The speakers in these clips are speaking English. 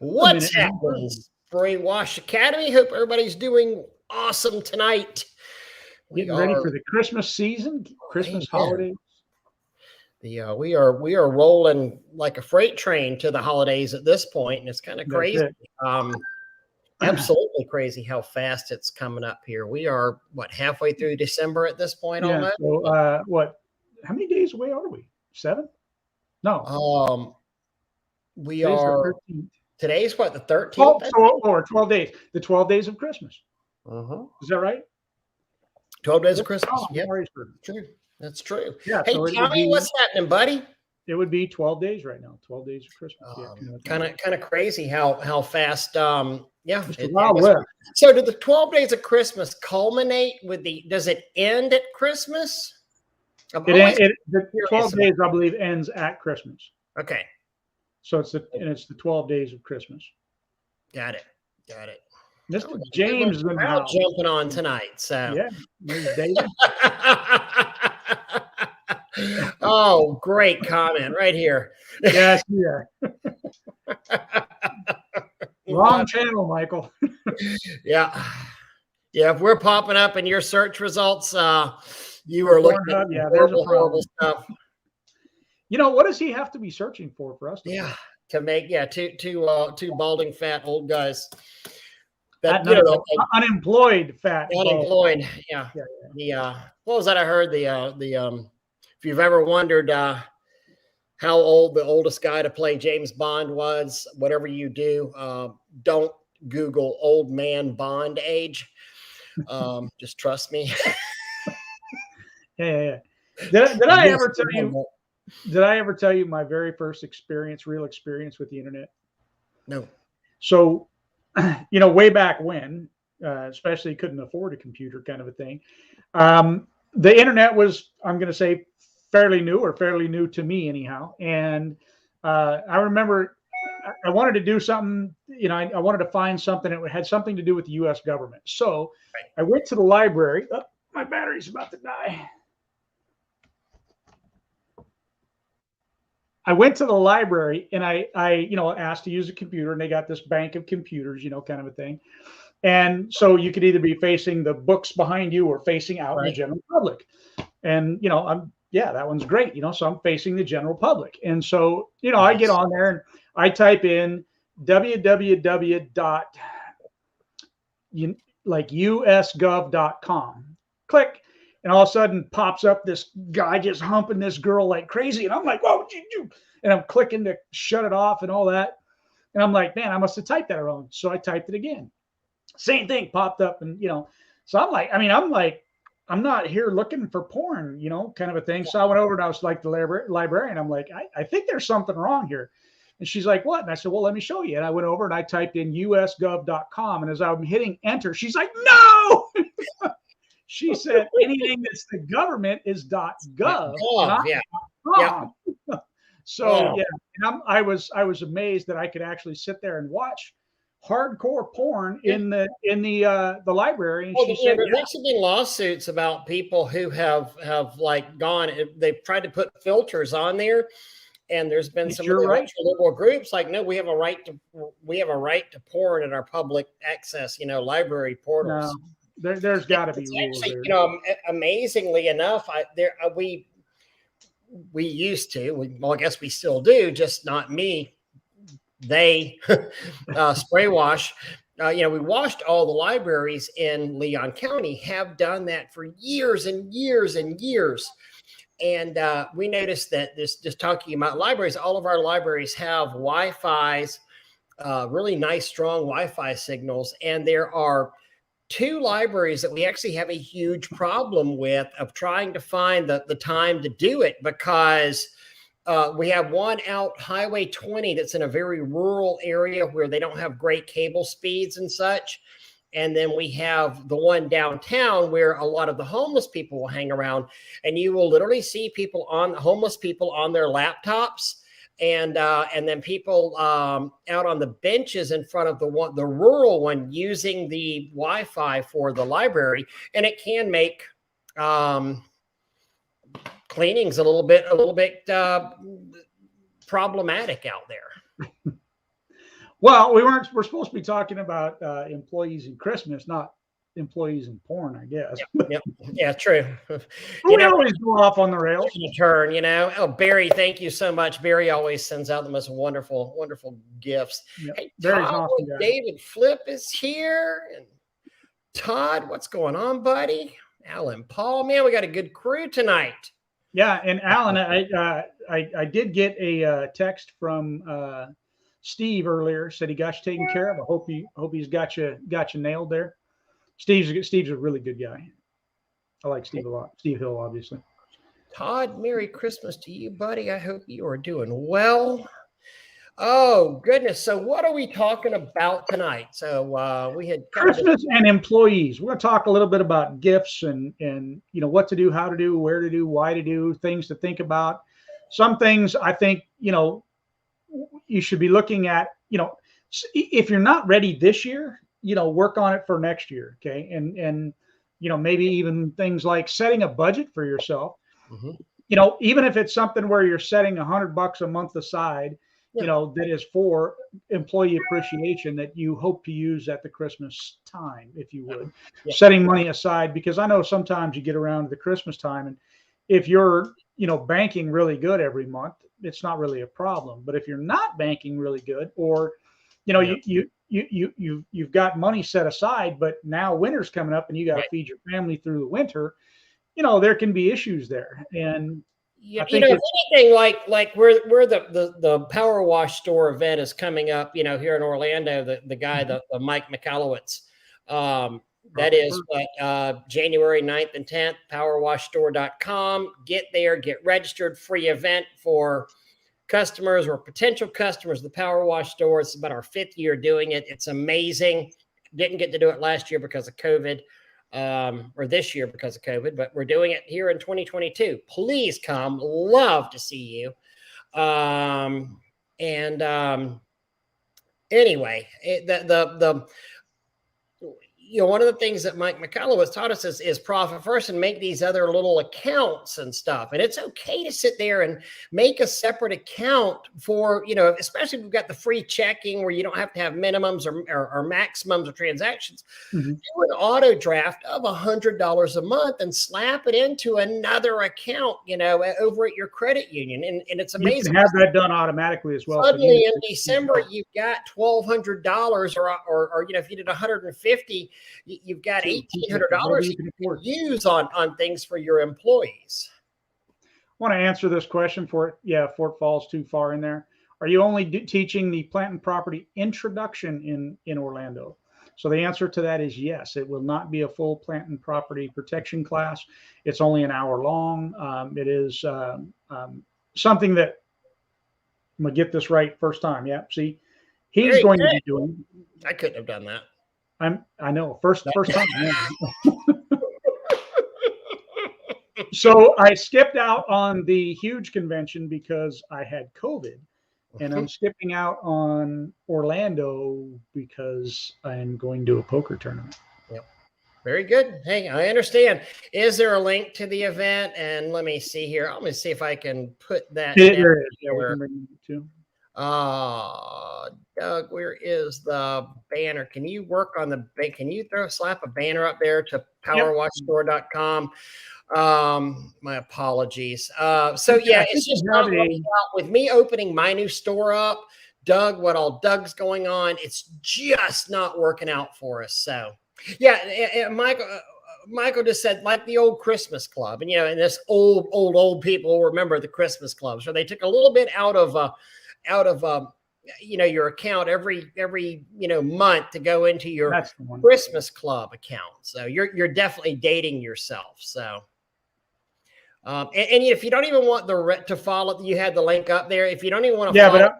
What's happening, Spray Wash Academy? Hope everybody's doing awesome tonight. Getting ready for the Christmas season, Christmas holidays. We are rolling like a freight train to the holidays at this point, and it's kind of crazy. Absolutely crazy how fast it's coming up here. We are halfway through December at this point almost. So how many days away are we? 7? No. We are. Today's what, the 13th? Or 12 days. The 12 days of Christmas. Is that right? 12 days of Christmas. Yeah, true. That's true. Yeah. Hey, Tommy, what's happening, buddy? It would be 12 days right now. 12 days of Christmas. Kind of crazy how fast. So do the 12 days of Christmas culminate with does it end at Christmas? The 12 days, I believe, ends at Christmas. Okay. So it's the 12 days of Christmas. Got it. Mr. James is jumping on tonight. So yeah, there's David. Oh, great comment right here. Yes, yeah. Wrong channel, Michael. Yeah. If we're popping up in your search results, you are looking at horrible stuff. You know, what does he have to be searching for us? To make two balding fat old guys. Unemployed fat. Unemployed. Yeah. What was that? I heard if you've ever wondered how old the oldest guy to play James Bond was, whatever you do, don't Google old man Bond age. Just trust me. Yeah. Did I ever tell you? Did I ever tell you my very first real experience with the internet? No. So, way back when, especially couldn't afford a computer kind of a thing. The internet was, I'm going to say, fairly new to me anyhow. And I remember I wanted to do something, I wanted to find something that had something to do with the U.S. government. So I went to the library. Oh, my battery's about to die. I went to the library and I asked to use a computer, and they got this bank of computers, kind of a thing. And so you could either be facing the books behind you or facing out in the general public. And, that one's great, so I'm facing the general public. And so, I get on there and I type in www.usgov.com. Click. And all of a sudden pops up this guy just humping this girl like crazy. And I'm like, whoa, and I'm clicking to shut it off and all that. And I'm like, man, I must have typed that wrong. So I typed it again. Same thing popped up. And, so I'm like, I'm not here looking for porn, kind of a thing. So I went over and I was like the librarian. I'm like, I think there's something wrong here. And she's like, what? And I said, well, let me show you. And I went over and I typed in usgov.com. And as I'm hitting enter, she's like, no. She said anything that's the government is .gov. So and I was amazed that I could actually sit there and watch hardcore porn in the library. And she said, there's actually been lawsuits about people who have gone. They've tried to put filters on there, and there's been some liberal groups like, no, we have a right to porn in our public access, library portals. No. There's got to be rules actually, amazingly enough, we used to. I guess we still do, just not me. They Spray Wash. We washed all the libraries in Leon County. Have done that for years and years and years. And we noticed that just talking about libraries, all of our libraries have Wi-Fi's, really nice, strong Wi-Fi signals, and there are 2 libraries that we actually have a huge problem with of trying to find the time to do it, because we have one out Highway 20 that's in a very rural area where they don't have great cable speeds and such. And then we have the one downtown where a lot of the homeless people will hang around, and you will literally see homeless people on their laptops. And then people out on the benches in front of the rural one using the Wi-Fi for the library, and it can make cleanings a little bit problematic out there. Well, we're supposed to be talking about employees in Christmas, not employees in porn, I guess. Yep. Yeah, true. We always go off on the rails. Turn, Oh, Barry, thank you so much. Barry always sends out the most wonderful, wonderful gifts. Yep. Hey, Barry's Todd, an awesome guy. David Flip is here. And Todd, what's going on, buddy? Alan Paul, man, we got a good crew tonight. Yeah, and Alan, I did get a text from Steve earlier. Said he got you taken care of. I hope he's got you nailed there. Steve's a really good guy. I like Steve a lot. Steve Hill, obviously. Todd, Merry Christmas to you, buddy. I hope you are doing well. Oh, goodness. So what are we talking about tonight? So we had Christmas and employees. We're going to talk a little bit about gifts and what to do, how to do, where to do, why to do, things to think about. Some things I think, you should be looking at, if you're not ready this year, work on it for next year. Okay. And maybe even things like setting a budget for yourself. Mm-hmm. Even if it's something where you're setting $100 a month aside, that is for employee appreciation that you hope to use at the Christmas time, if you would. Yeah. Setting money aside, because I know sometimes you get around to the Christmas time, and if you're, banking really good every month, it's not really a problem. But if you're not banking really good, or, you've got money set aside, but now winter's coming up and you got to feed your family through the winter, there can be issues there. And anything like where the Power Wash store event is coming up, here in Orlando, the guy, the Mike McAllowitz, that is January 9th and 10th, powerwashstore.com. Get there, get registered, free event for customers or potential customers of the Power Wash store. It's about our 5th year doing it. It's amazing. Didn't get to do it last year because of COVID. Or this year because of COVID, but we're doing it here in 2022. Please come. Love to see you. Anyway, one of the things that Mike McCullough taught us is profit first and make these other little accounts and stuff. And it's okay to sit there and make a separate account for, especially if we've got the free checking where you don't have to have minimums or maximums of transactions. Mm-hmm. Do an auto draft of $100 a month and slap it into another account, over at your credit union. And it's amazing. You can have that done automatically as well. Suddenly in December, you've got $1,200 or if you did 150, you've got $1,800 you can use on things for your employees. I want to answer this question for it. Yeah, Fort Falls too far in there. Are you only teaching the plant and property introduction in Orlando? So the answer to that is yes. It will not be a full plant and property protection class. It's only an hour long. It is something that I'm gonna get this right first time. Yeah, see, he's going to be doing. I couldn't have done that. I know first time. So I skipped out on the huge convention because I had COVID, and I'm skipping out on Orlando because I'm going to a poker tournament. Yep. Very good. Hey, I understand. Is there a link to the event? And let me see here. I'm going to see if I can put that. There is. Yeah, we can bring it too. Doug, where is the banner? Can you work on can you slap a banner up there to powerwashstore.com? My apologies. It's just not working out with me opening my new store up. Doug, what all Doug's going on? It's just not working out for us. So yeah, Michael just said, like the old Christmas club, and and this old people remember the Christmas club. So they took a little bit out of your account every month to go into your Christmas club account. So you're definitely dating yourself. So and if you don't even want to follow, you had the link up there. If you don't even want to follow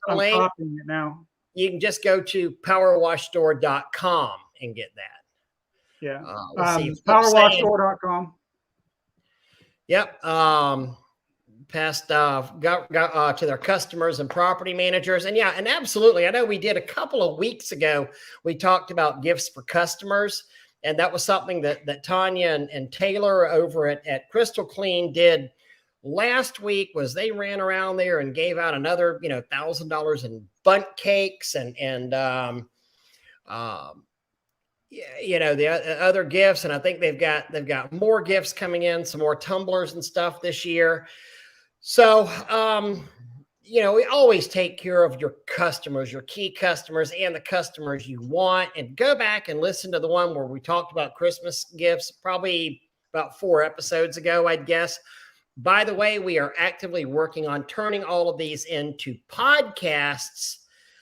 I'm copying it now. You can just go to powerwashstore.com and get that. Yeah. Powerwashstore.com. Yep. Passed got to their customers and property managers. And and absolutely. I know we did a couple of weeks ago, we talked about gifts for customers. And that was something that Tanya and Taylor over at Crystal Clean did last week was they ran around there and gave out another, $1,000 in bundt cakes and the other gifts. And I think they've got more gifts coming in, some more tumblers and stuff this year. So, we always take care of your customers, your key customers, and the customers you want. And go back and listen to the one where we talked about Christmas gifts, probably about 4 episodes ago, I'd guess. By the way, we are actively working on turning all of these into podcasts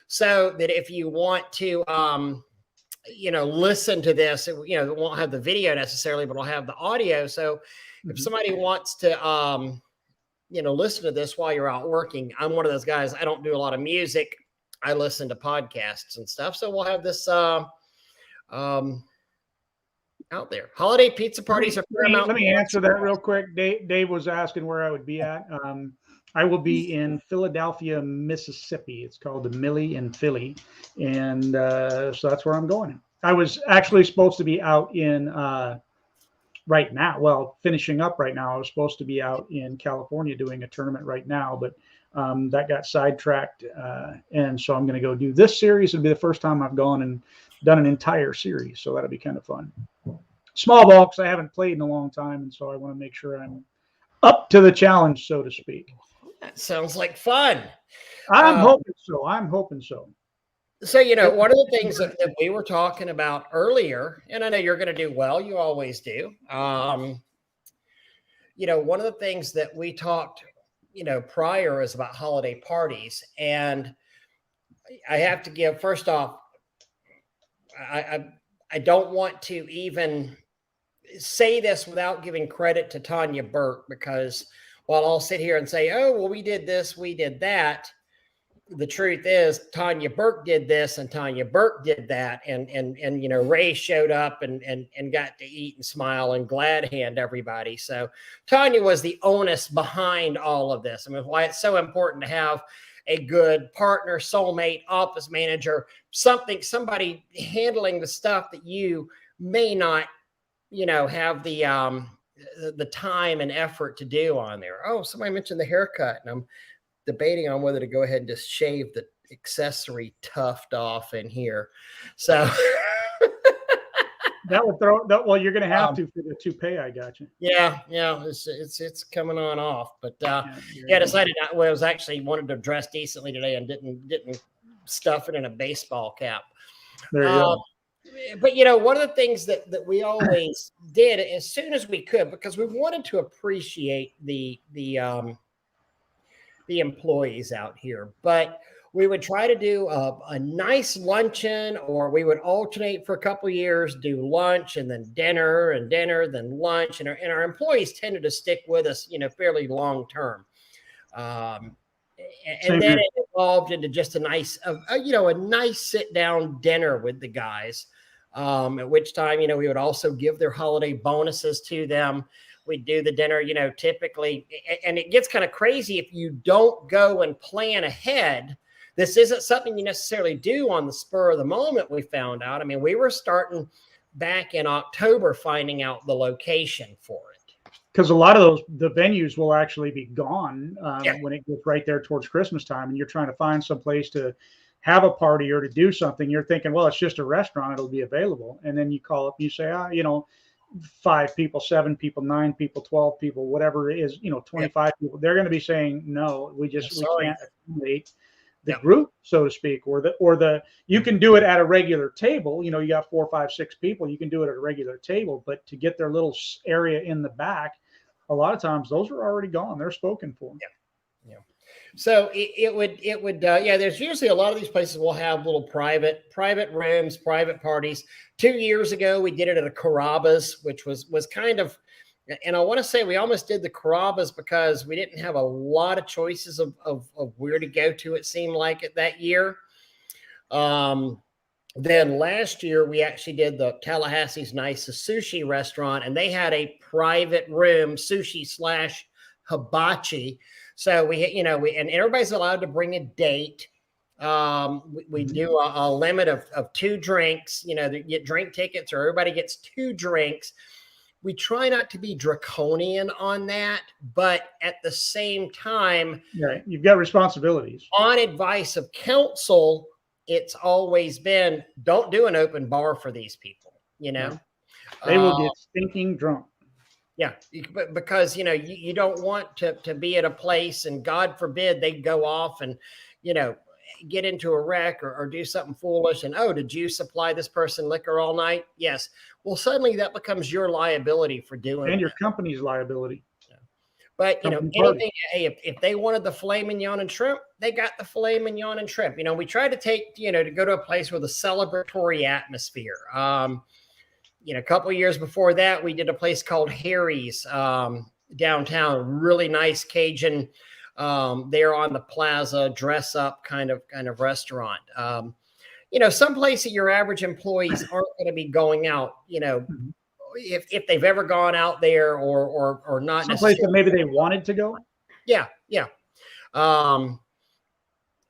so that if you want to, listen to this, it won't have the video necessarily, but it'll have the audio. So if somebody wants to, listen to this while you're out working, I'm one of those guys. I don't do a lot of music. I listen to podcasts and stuff. So we'll have this out there. Holiday pizza parties are paramount. Let me answer that real quick. Dave was asking where I would be at. I will be in Philadelphia, Mississippi. It's called the Millie in Philly. And so that's where I'm going. I was actually supposed to be out in right now. Well, finishing up right now. I was supposed to be out in California doing a tournament right now, but that got sidetracked. And so I'm going to go do this series. It'll be the first time I've gone and done an entire series. So that'll be kind of fun. Small ball, because I haven't played in a long time. And so I want to make sure I'm up to the challenge, so to speak. That sounds like fun. I'm hoping so. So, one of the things that we were talking about earlier, and I know you're going to do well, you always do. One of the things that we talked, prior is about holiday parties. And I have to give, first off, I don't want to even say this without giving credit to Tanya Burke, because while I'll sit here and say, oh, well, we did this, we did that, the truth is Tanya Burke did this and Tanya Burke did that. And Ray showed up and got to eat and smile and glad hand everybody. So Tanya was the onus behind all of this. I mean, why it's so important to have a good partner, soulmate, office manager, somebody handling the stuff that you may not, have the time and effort to do on there. Oh, somebody mentioned the haircut, and I'm debating on whether to go ahead and just shave the accessory tuft off in here. So that would throw that. Well, you're going to have to for the toupee. I got you. Yeah. It's coming on off, but decided I was actually wanted to dress decently today and didn't stuff it in a baseball cap. There you go. But one of the things that we always did as soon as we could, because we wanted to appreciate the employees out here, but we would try to do a nice luncheon, or we would alternate for a couple of years, do lunch and then dinner, then lunch. And our employees tended to stick with us, fairly long term. And then it evolved into just a nice sit down dinner with the guys. At which time, we would also give their holiday bonuses to them. We'd do the dinner, typically, and it gets kind of crazy if you don't go and plan ahead. This isn't something you necessarily do on the spur of the moment, we found out. I mean, we were starting back in October, finding out the location for it. Because a lot of the venues will actually be gone when it gets right there towards Christmas time, and you're trying to find some place to have a party or to do something. You're thinking, well, it's just a restaurant, it'll be available. And then you call up, you say, 5 people, 7 people, 9 people, 12 people, whatever it is, 25 people. They're going to be saying, no, we can't accommodate the group, so to speak, or you can do it at a regular table. You got 4, 5, 6 people, you can do it at a regular table, but to get their little area in the back, a lot of times those are already gone. They're spoken for. Yeah. So it would there's usually a lot of these places will have little private rooms, private parties. 2 years ago, we did it at a Carrabba's, which was kind of, and I want to say we almost did the Carrabba's because we didn't have a lot of choices of where to go to, it seemed like it that year. Then last year, we actually did the Tallahassee's nicest sushi restaurant, and they had a private room, sushi / hibachi. So and everybody's allowed to bring a date. We do a limit of 2 drinks, you get drink tickets, or everybody gets 2 drinks. we try not to be draconian on that, but at the same time, Right. You've got responsibilities. on advice of counsel, it's always been, don't do an open bar for these people, you know. Right. They will get stinking drunk. Yeah, because you don't want to be at a place and God forbid they go off and get into a wreck or do something foolish and, oh, did you supply this person liquor all night? Yes. Well, suddenly that becomes your liability for doing and your that. company's liability. But anything, hey, if they wanted the filet mignon and shrimp, they got the filet mignon and shrimp. We try to take to go to a place with a celebratory atmosphere. A couple of years before that, we did a place called Harry's downtown, really nice Cajun there on the plaza, dress up kind of restaurant. Some place that your average employees aren't going to be going out, if they've ever gone out there or not. Some place that maybe they wanted to go. Yeah.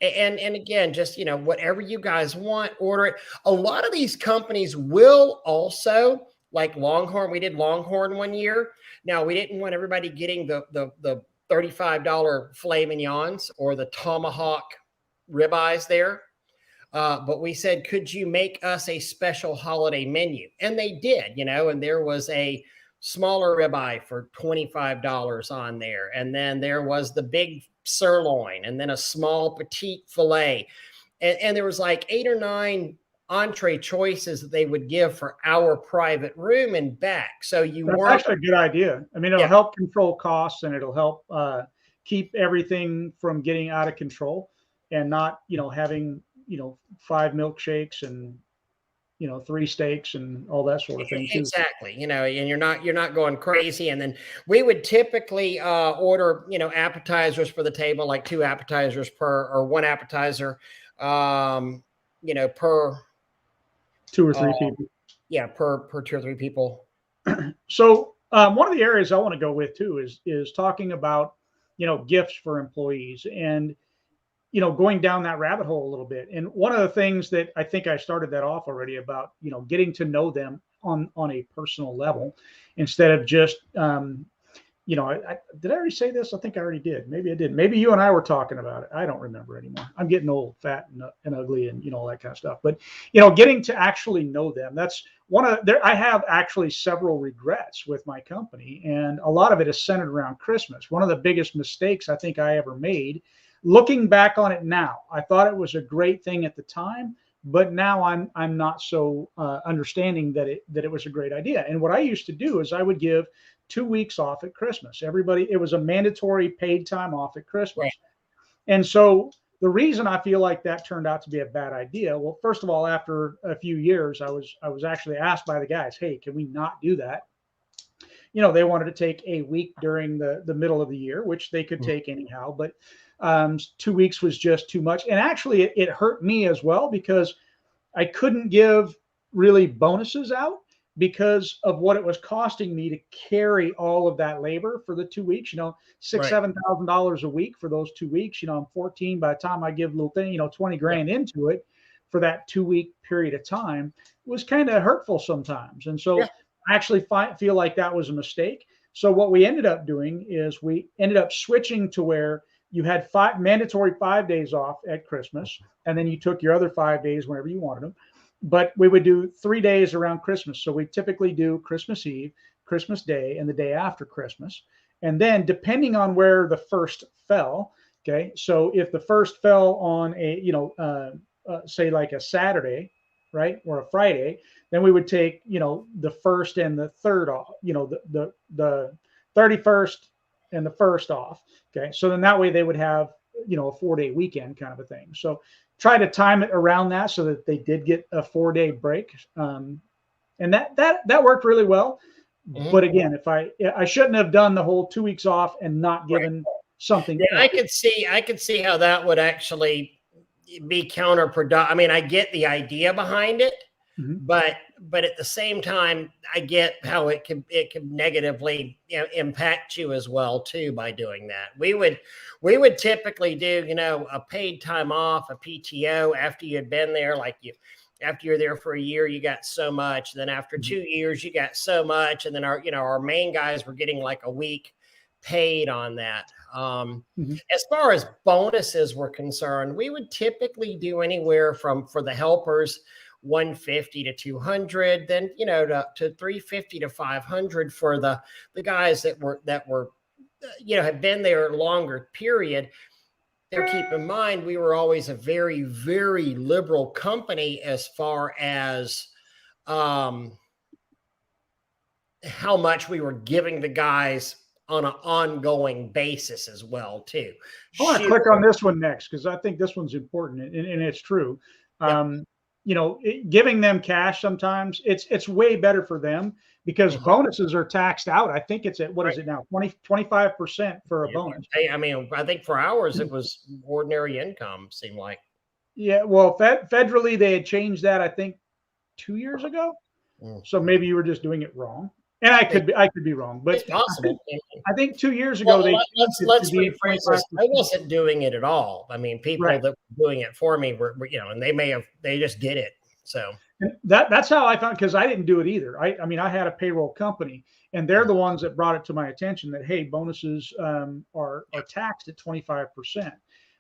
And again, just, whatever you guys want, order it. A lot of these companies will also, like Longhorn. We did Longhorn one year. Now, we didn't want everybody getting the $35 filet mignons or the tomahawk ribeyes there. But we said, could you make us a special holiday menu? And they did, and there was a smaller ribeye for $25 on there. And then there was the big sirloin and then a small petite filet. And there was like 8 or 9 entree choices that they would give for our private room and back. So That's actually a good idea. I mean, it'll help control costs and it'll help keep everything from getting out of control and not, having, 5 milkshakes and 3 steaks and all that sort of thing too. Exactly. And you're not going crazy. And then we would typically order, appetizers for the table, like 2 appetizers or 1 appetizer, per 2 or 3 people. Yeah. Per 2 or 3 people. So one of the areas I want to go with too is talking about, gifts for employees and, going down that rabbit hole a little bit. And one of the things that I think I started that off already about, getting to know them on a personal level instead of just, did I already say this? I think I already did. Maybe I did. Maybe you and I were talking about it. I don't remember anymore. I'm getting old, fat and ugly and, all that kind of stuff. But, getting to actually know them, that's I have actually several regrets with my company. And a lot of it is centered around Christmas. One of the biggest mistakes I think I ever made. Looking back on it now, I thought it was a great thing at the time, but now I'm not so understanding that it was a great idea. And what I used to do is I would give 2 weeks off at Christmas. It was a mandatory paid time off at Christmas. Right. And so the reason I feel like that turned out to be a bad idea, well, first of all, after a few years, I was actually asked by the guys, hey, can we not do that? They wanted to take a week during the middle of the year, which they could take anyhow, but 2 weeks was just too much. And actually it hurt me as well because I couldn't give really bonuses out because of what it was costing me to carry all of that labor for the 2 weeks, $6,000-$7,000 a week for those 2 weeks. I'm 14 by the time I give a little thing, 20 grand into it for that 2 week period of time was kind of hurtful sometimes. And so I actually feel like that was a mistake. So what we ended up doing is we ended up switching to where you had mandatory 5 days off at Christmas, and then you took your other 5 days whenever you wanted them. But we would do 3 days around Christmas. So we typically do Christmas Eve, Christmas Day, and the day after Christmas. And then depending on where the first fell, okay, so if the first fell on a, say like a Saturday, right, or a Friday, then we would take, the first and the third off, the 31st and the first off. Okay. So then that way they would have, a 4-day weekend kind of a thing. So try to time it around that so that they did get a 4-day break. And that worked really well. Mm-hmm. But again, if I shouldn't have done the whole 2 weeks off and not given something. Yeah, I could see how that would actually be counterproductive. I mean, I get the idea behind it, but but at the same time, I get how it can negatively, impact you as well too by doing that. We would typically do, a paid time off, a PTO after you had been there, after you're there for a year, you got so much. Then after 2 years, you got so much. And then our main guys were getting like a week paid on that. As far as bonuses were concerned, we would typically do anywhere from, for the helpers, 150 to 200, then to 350 to 500 for the guys that were had been there a longer period. Now, keep in mind, we were always a very, very liberal company as far as how much we were giving the guys on an ongoing basis as well, too. I want to click on this one next because I think this one's important, and it's true. Giving them cash sometimes it's way better for them because bonuses are taxed out. I think it's at, what is it now? 25% for a bonus. I mean, I think for ours, it was ordinary income, seemed like. Yeah. Well, federally, they had changed that, I think 2 years ago. So maybe you were just doing it wrong. And I could be wrong, but it's possible. I think 2 years ago, let's rephrase this. I wasn't doing it at all. I mean, people that were doing it for me were, and they just did it. So that's how I found, because I didn't do it either. I mean, I had a payroll company, and they're the ones that brought it to my attention that, hey, bonuses are taxed at 25%,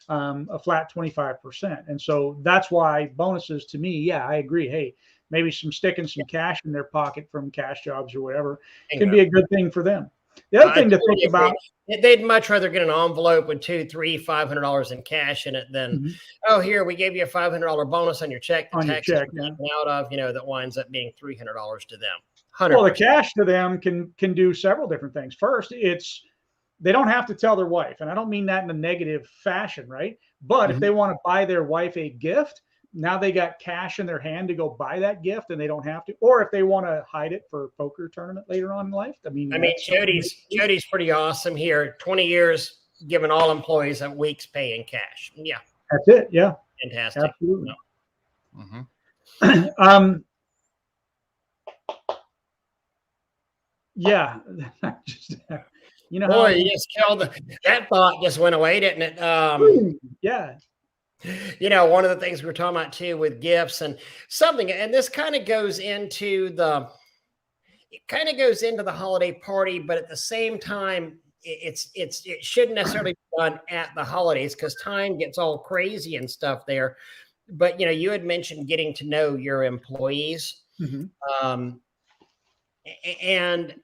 a flat 25%. And so that's why bonuses, to me, I agree. Hey, maybe sticking some cash in their pocket from cash jobs or whatever can be a good thing for them. The other thing to think about, they'd much rather get an envelope with $200, $300, $500 in cash in it than, oh, here, we gave you a $500 bonus on your check. On your check, out of, that winds up being $300 to them. 100%. Well, the cash to them can do several different things. First, they don't have to tell their wife, and I don't mean that in a negative fashion, right? But if they want to buy their wife a gift, now they got cash in their hand to go buy that gift, and they don't have to. Or if they want to hide it for a poker tournament later on in life. I mean, Jody's pretty awesome here. 20 years giving all employees a week's pay in cash. Yeah, that's it. Yeah, fantastic. Absolutely. Yeah, boy, you just killed that thought. Just went away, didn't it? Yeah. One of the things we were talking about too with gifts and something, and this kind of goes into the holiday party, but at the same time, it shouldn't necessarily be done at the holidays because time gets all crazy and stuff there. But you had mentioned getting to know your employees, and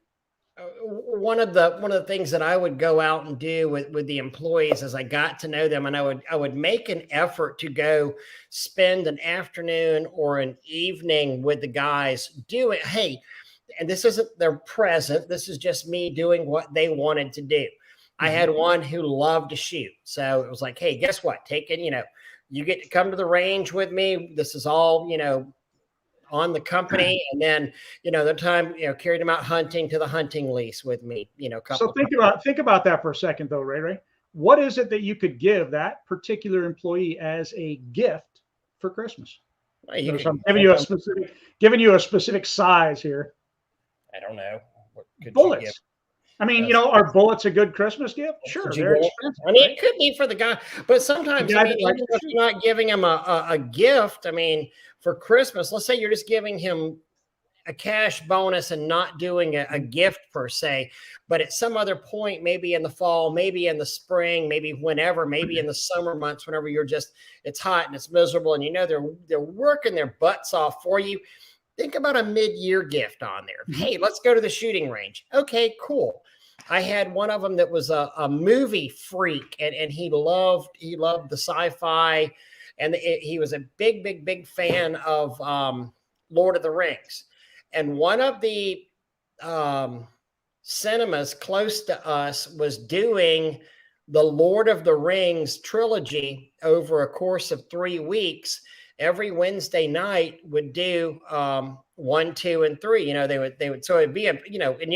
one of the things that I would go out and do with the employees as I got to know them, and I would make an effort to go spend an afternoon or an evening with the guys doing, hey, and this isn't their present, this is just me doing what they wanted to do. I had one who loved to shoot. So it was like, hey, guess what? You get to come to the range with me. This is all, on the company, and then the time carried him out hunting to the hunting lease with me. So think about that for a second, though, Ray. What is it that you could give that particular employee as a gift for Christmas? Well, I'm giving you a specific size here. I don't know. What could bullets? I mean, are bullets a good Christmas gift? Sure, they're expensive. I mean, it could be for the guy, but sometimes even if you're not giving him a gift, I mean, for Christmas, let's say you're just giving him a cash bonus and not doing a gift per se, but at some other point, maybe in the fall, maybe in the spring, maybe whenever, maybe in the summer months, whenever it's hot and it's miserable, and they're working their butts off for you. Think about a mid-year gift on there. Hey, let's go to the shooting range. Okay, cool. I had one of them that was a movie freak, and he loved the sci-fi, and he was a big fan of Lord of the Rings. And one of the cinemas close to us was doing the Lord of the Rings trilogy over a course of 3 weeks. Every Wednesday night would do 1, 2, and 3. They would. So it'd be and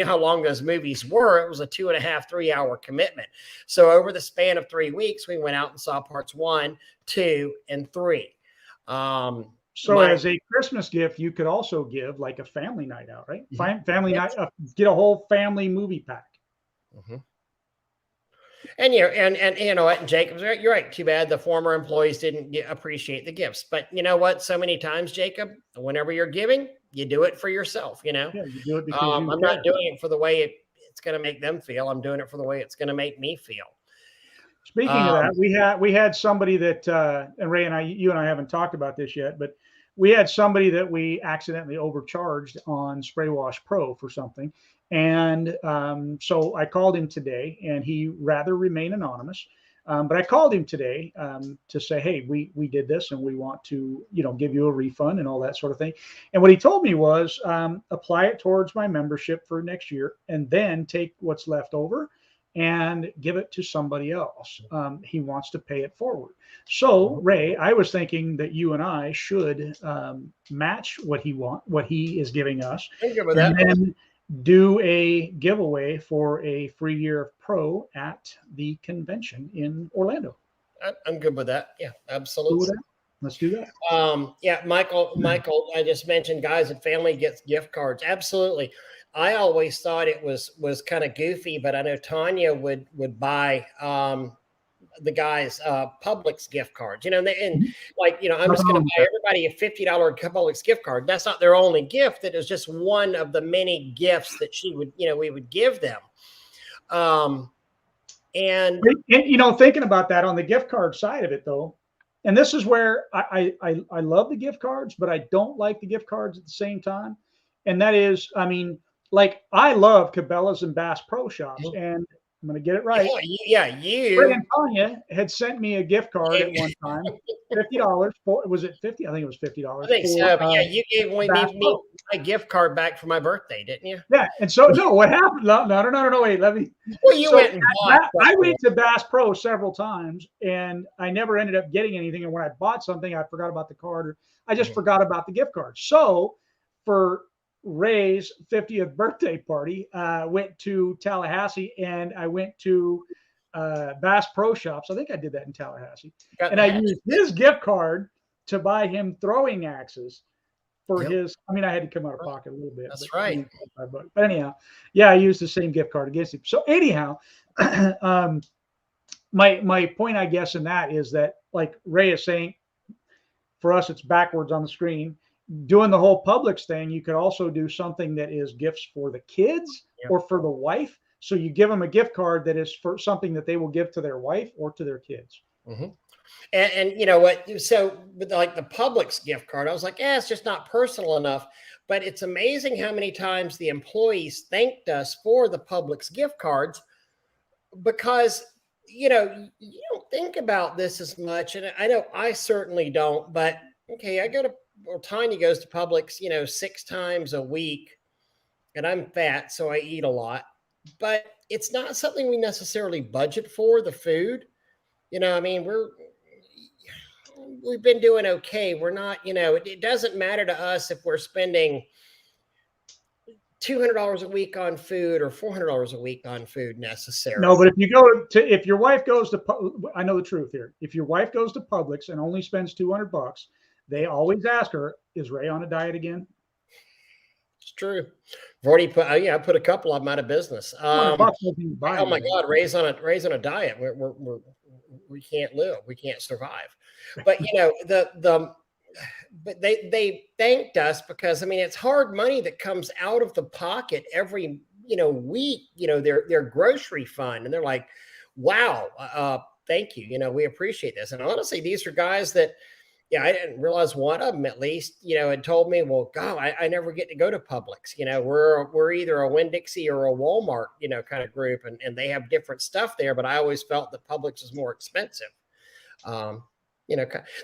how long those movies were. It was a 2.5, 3 hour commitment. So over the span of 3 weeks, we went out and saw parts 1, 2, and 3. So So as a Christmas gift, you could also give like a family night out, right? Family Yes. night, get a whole family movie pack. Mhm. And you know what, Jacob's right. You're right. Too bad the former employees didn't appreciate the gifts. But you know what? So many times, Jacob, whenever you're giving, you do it for yourself. You know, Yeah, you do it because you I'm care. not doing it for the way it's going to make them feel. I'm doing it for the way it's going to make me feel. Speaking of that, we had somebody that and Ray and I, you and I haven't talked about this yet, but we had somebody that we accidentally overcharged on Spray Wash Pro for something, and so I called him today, and he rather remain anonymous. But I called him today to say, hey, we did this, and we want to give you a refund and all that sort of thing. And what he told me was apply it towards my membership for next year, and then take what's left over and give it to somebody else. He wants to pay it forward. So, Ray, I was thinking that you and I should match what he is giving us, I'm good with and that. then do a giveaway for a free year of Pro at the convention in Orlando. I'm good with that. Yeah, absolutely. Let's do that. Yeah, Michael, I just mentioned guys and family gets gift cards. Absolutely. I always thought it was kind of goofy, but I know Tanya would buy the guys Publix gift cards. You know, and like I'm just going to buy everybody a $50 Publix gift card. That's not their only gift. That is just one of the many gifts that she would we would give them. And thinking about that on the gift card side of it, though, and this is where I love the gift cards, but I don't like the gift cards at the same time. And that is, I mean, like I love Cabela's and Bass Pro Shops, and I'm going to get it right. Yeah, Ray and Tanya had sent me a gift card at one time, $50. Was it 50? I think it was $50. I think so. But yeah, you gave me my gift card back for my birthday, didn't you? Yeah, and so no, what happened? No. Wait, let me. Well, you went and bought. I went to Bass Pro several times, and I never ended up getting anything. And when I bought something, I forgot about the card, or I just forgot about the gift card. So for Ray's 50th birthday party, went to Tallahassee, and I went to Bass Pro Shops. I think I did that in Tallahassee, and I used his gift card to buy him throwing axes for his. I mean, I had to come out of pocket a little bit. That's right. But anyhow, yeah, I used the same gift card against him. So anyhow, my point, I guess, in that is that, like Ray is saying, for us, it's backwards on the screen. Doing the whole Publix thing, you could also do something that is gifts for the kids or for the wife. So you give them a gift card that is for something that they will give to their wife or to their kids. And you know what? So with like the Publix gift card, I was like, it's just not personal enough. But it's amazing how many times the employees thanked us for the Publix gift cards, because you don't think about this as much. And I know I certainly don't. But okay, Tanya goes to Publix, 6 times a week, and I'm fat, so I eat a lot. But it's not something we necessarily budget for, the food. I mean, we've been doing okay. We're not, it doesn't matter to us if we're spending $200 a week on food or $400 a week on food necessarily. No, but if your wife goes to, I know the truth here. If your wife goes to Publix and only spends $200, they always ask her, is Ray on a diet again? It's true. I've already put a couple of them out of business. Oh my God, Ray's on a diet. We can't live. We can't survive. But but they thanked us because, I mean, it's hard money that comes out of the pocket every week. Their grocery fund, and they're like, wow, thank you. We appreciate this. And honestly, these are guys that. Yeah, I didn't realize one of them at least, had told me, well, God, I never get to go to Publix. We're either a Winn-Dixie or a Walmart, kind of group, and they have different stuff there. But I always felt that Publix is more expensive.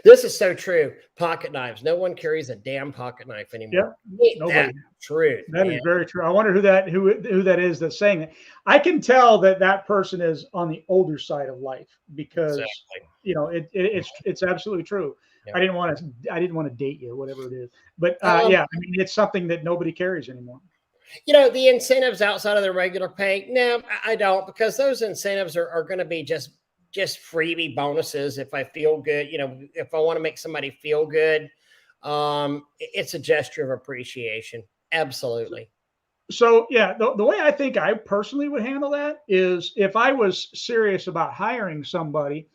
This is so true. Pocket knives. No one carries a damn pocket knife anymore. Yeah, nobody. True. That is very true. I wonder who that is that's saying that. I can tell that person is on the older side of life, because it's absolutely true. Yeah. I didn't want to date you, whatever it is, but I mean, it's something that nobody carries anymore. The incentives outside of the regular pay. No, I don't, because those incentives are going to be just freebie bonuses. If I feel good, if I want to make somebody feel good, It's a gesture of appreciation. Absolutely. So yeah, the way I think I personally would handle that is if I was serious about hiring somebody,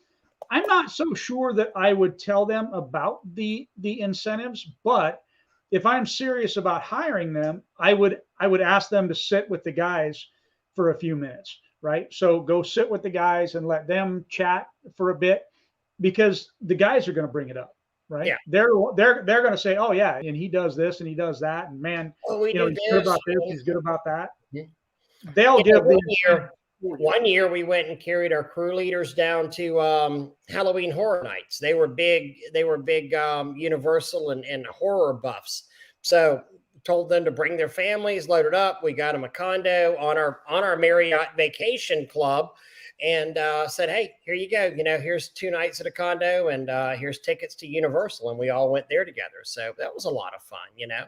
I'm not so sure that I would tell them about the incentives, but if I'm serious about hiring them, I would ask them to sit with the guys for a few minutes, right? So go sit with the guys and let them chat for a bit because the guys are going to bring it up, right? Yeah. They're going to say, "Oh yeah, and he does this and he does that, and man, Oh, we do he's good this. about this, he's good about that." You They'll know, give the incentive for you. one year we went and carried our crew leaders down to Halloween Horror Nights. They were big. They were big Universal and horror buffs. So told them to bring their families, loaded up. We got them a condo on our Marriott Vacation Club, and said, "Hey, here you go. You know, here's 2 nights at a condo, and here's tickets to Universal." And we all went there together. So that was a lot of fun. You know.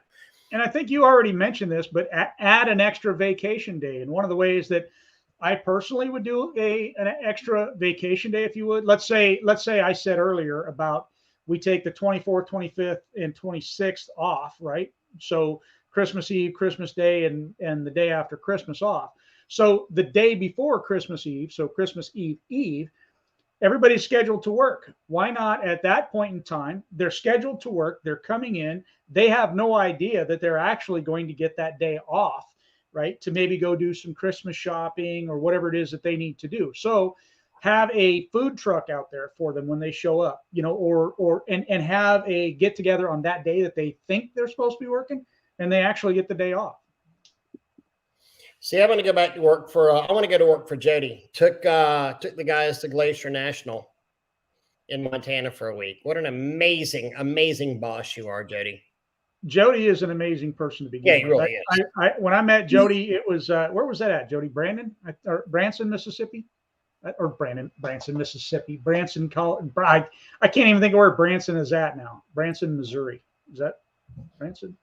And I think you already mentioned this, but add an extra vacation day. And one of the ways that I personally would do an extra vacation day, if you would, let's say I said earlier about we take the 24th, 25th, and 26th off, right? So Christmas Eve, Christmas Day, and the day after Christmas off. So the day before Christmas Eve, so Christmas Eve, everybody's scheduled to work. Why not at that point in time? They're scheduled to work. They're coming in. They have no idea that they're actually going to get that day off, right? To maybe go do some Christmas shopping or whatever it is that they need to do. So have a food truck out there for them when they show up, you know, and have a get together on that day that they think they're supposed to be working and they actually get the day off. See, I'm going to go back to work for. I want to go to work for Jody. Took the guys to Glacier National in Montana for a week. What an amazing boss you are, Jody. Jody is an amazing person to begin Yeah, he with. really is. When I met Jody, it was where was that at? Jody, Brandon or Branson, Mississippi, or Branson, Mississippi, Branson, I can't even think of where Branson is at now. Branson, Missouri. Is that Branson?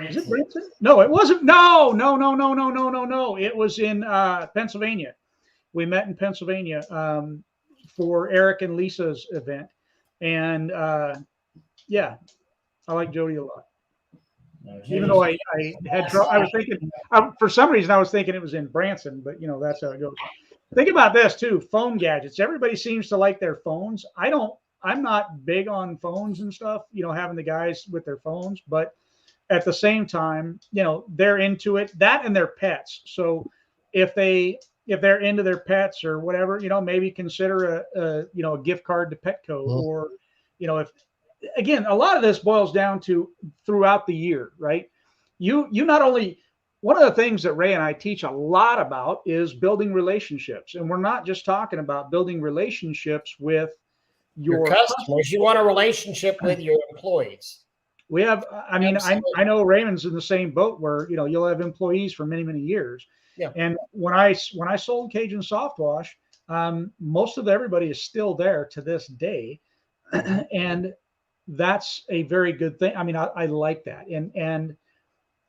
Is it Branson? No, it wasn't. No. It was in Pennsylvania. We met in Pennsylvania for Eric and Lisa's event, and yeah, I like Jody a lot. Even though I had trouble, I was thinking for some reason I was thinking it was in Branson, but you know that's how it goes. Think about this too: phone gadgets. Everybody seems to like their phones. I don't. I'm not big on phones and stuff. You know, having the guys with their phones, but at the same time, you know, they're into it. That and their pets. So if they're into their pets or whatever, you know, maybe consider a gift card to Petco or, you know, if again, a lot of this boils down to throughout the year, right? You not only one of the things that Ray and I teach a lot about is building relationships. And we're not just talking about building relationships with your customers. You want a relationship with your employees. We have, I mean, I know Raymond's in the same boat where, you know, you'll have employees for many, many years. Yeah. And when I sold Cajun Soft Wash, most of everybody is still there to this day. And that's a very good thing. I mean, I like that. And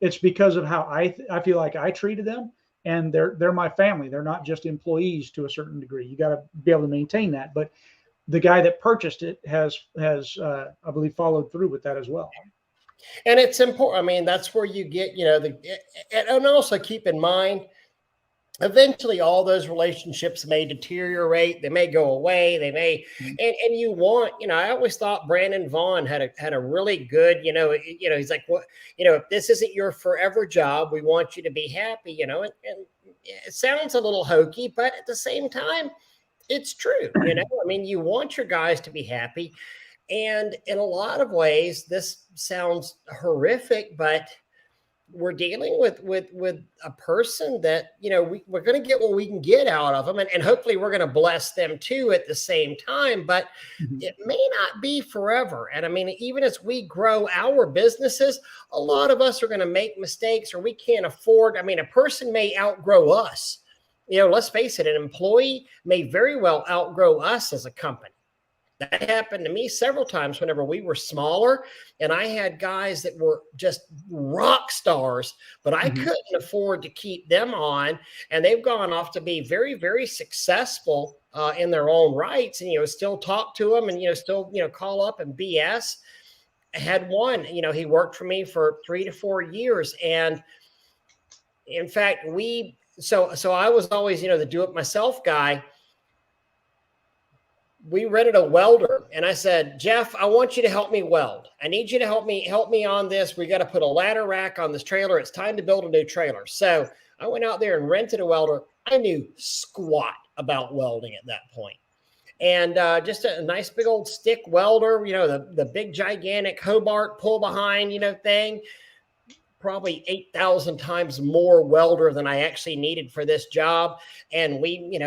it's because of how I feel like I treated them, and they're my family. They're not just employees to a certain degree. You got to be able to maintain that. But the guy that purchased it has I believe followed through with that as well. And it's important. I mean, that's where you get, you know, and also keep in mind, eventually all those relationships may deteriorate. They may go away. They may, and you want, you know, I always thought Brandon Vaughn had a really good, you know, he's like, what, you know, if this isn't your forever job, we want you to be happy, you know, and it sounds a little hokey, but at the same time, it's true. You know, I mean, you want your guys to be happy. And in a lot of ways, this sounds horrific, but we're dealing with a person that, you know, we're going to get what we can get out of them. And hopefully we're going to bless them too at the same time, but it may not be forever. And I mean, even as we grow our businesses, a lot of us are going to make mistakes, or we can't afford. I mean, a person may outgrow us. You know, let's face it, an employee may very well outgrow us as a company. That happened to me several times whenever we were smaller, and I had guys that were just rock stars, but I couldn't afford to keep them on, and they've gone off to be very, very successful in their own rights, and, you know, still talk to them and, you know, still, you know, call up and BS. had one, he worked for me for 3 to 4 years. And in fact, so I was always, the do it myself guy. We rented a welder, and I said, Jeff, I want you to help me weld. I need you to help me on this. We got to put a ladder rack on this trailer. It's time to build a new trailer. So I went out there and rented a welder. I knew squat about welding at that point. And just a nice big old stick welder, the big gigantic Hobart pull behind, thing, probably 8,000 times more welder than I actually needed for this job. And we,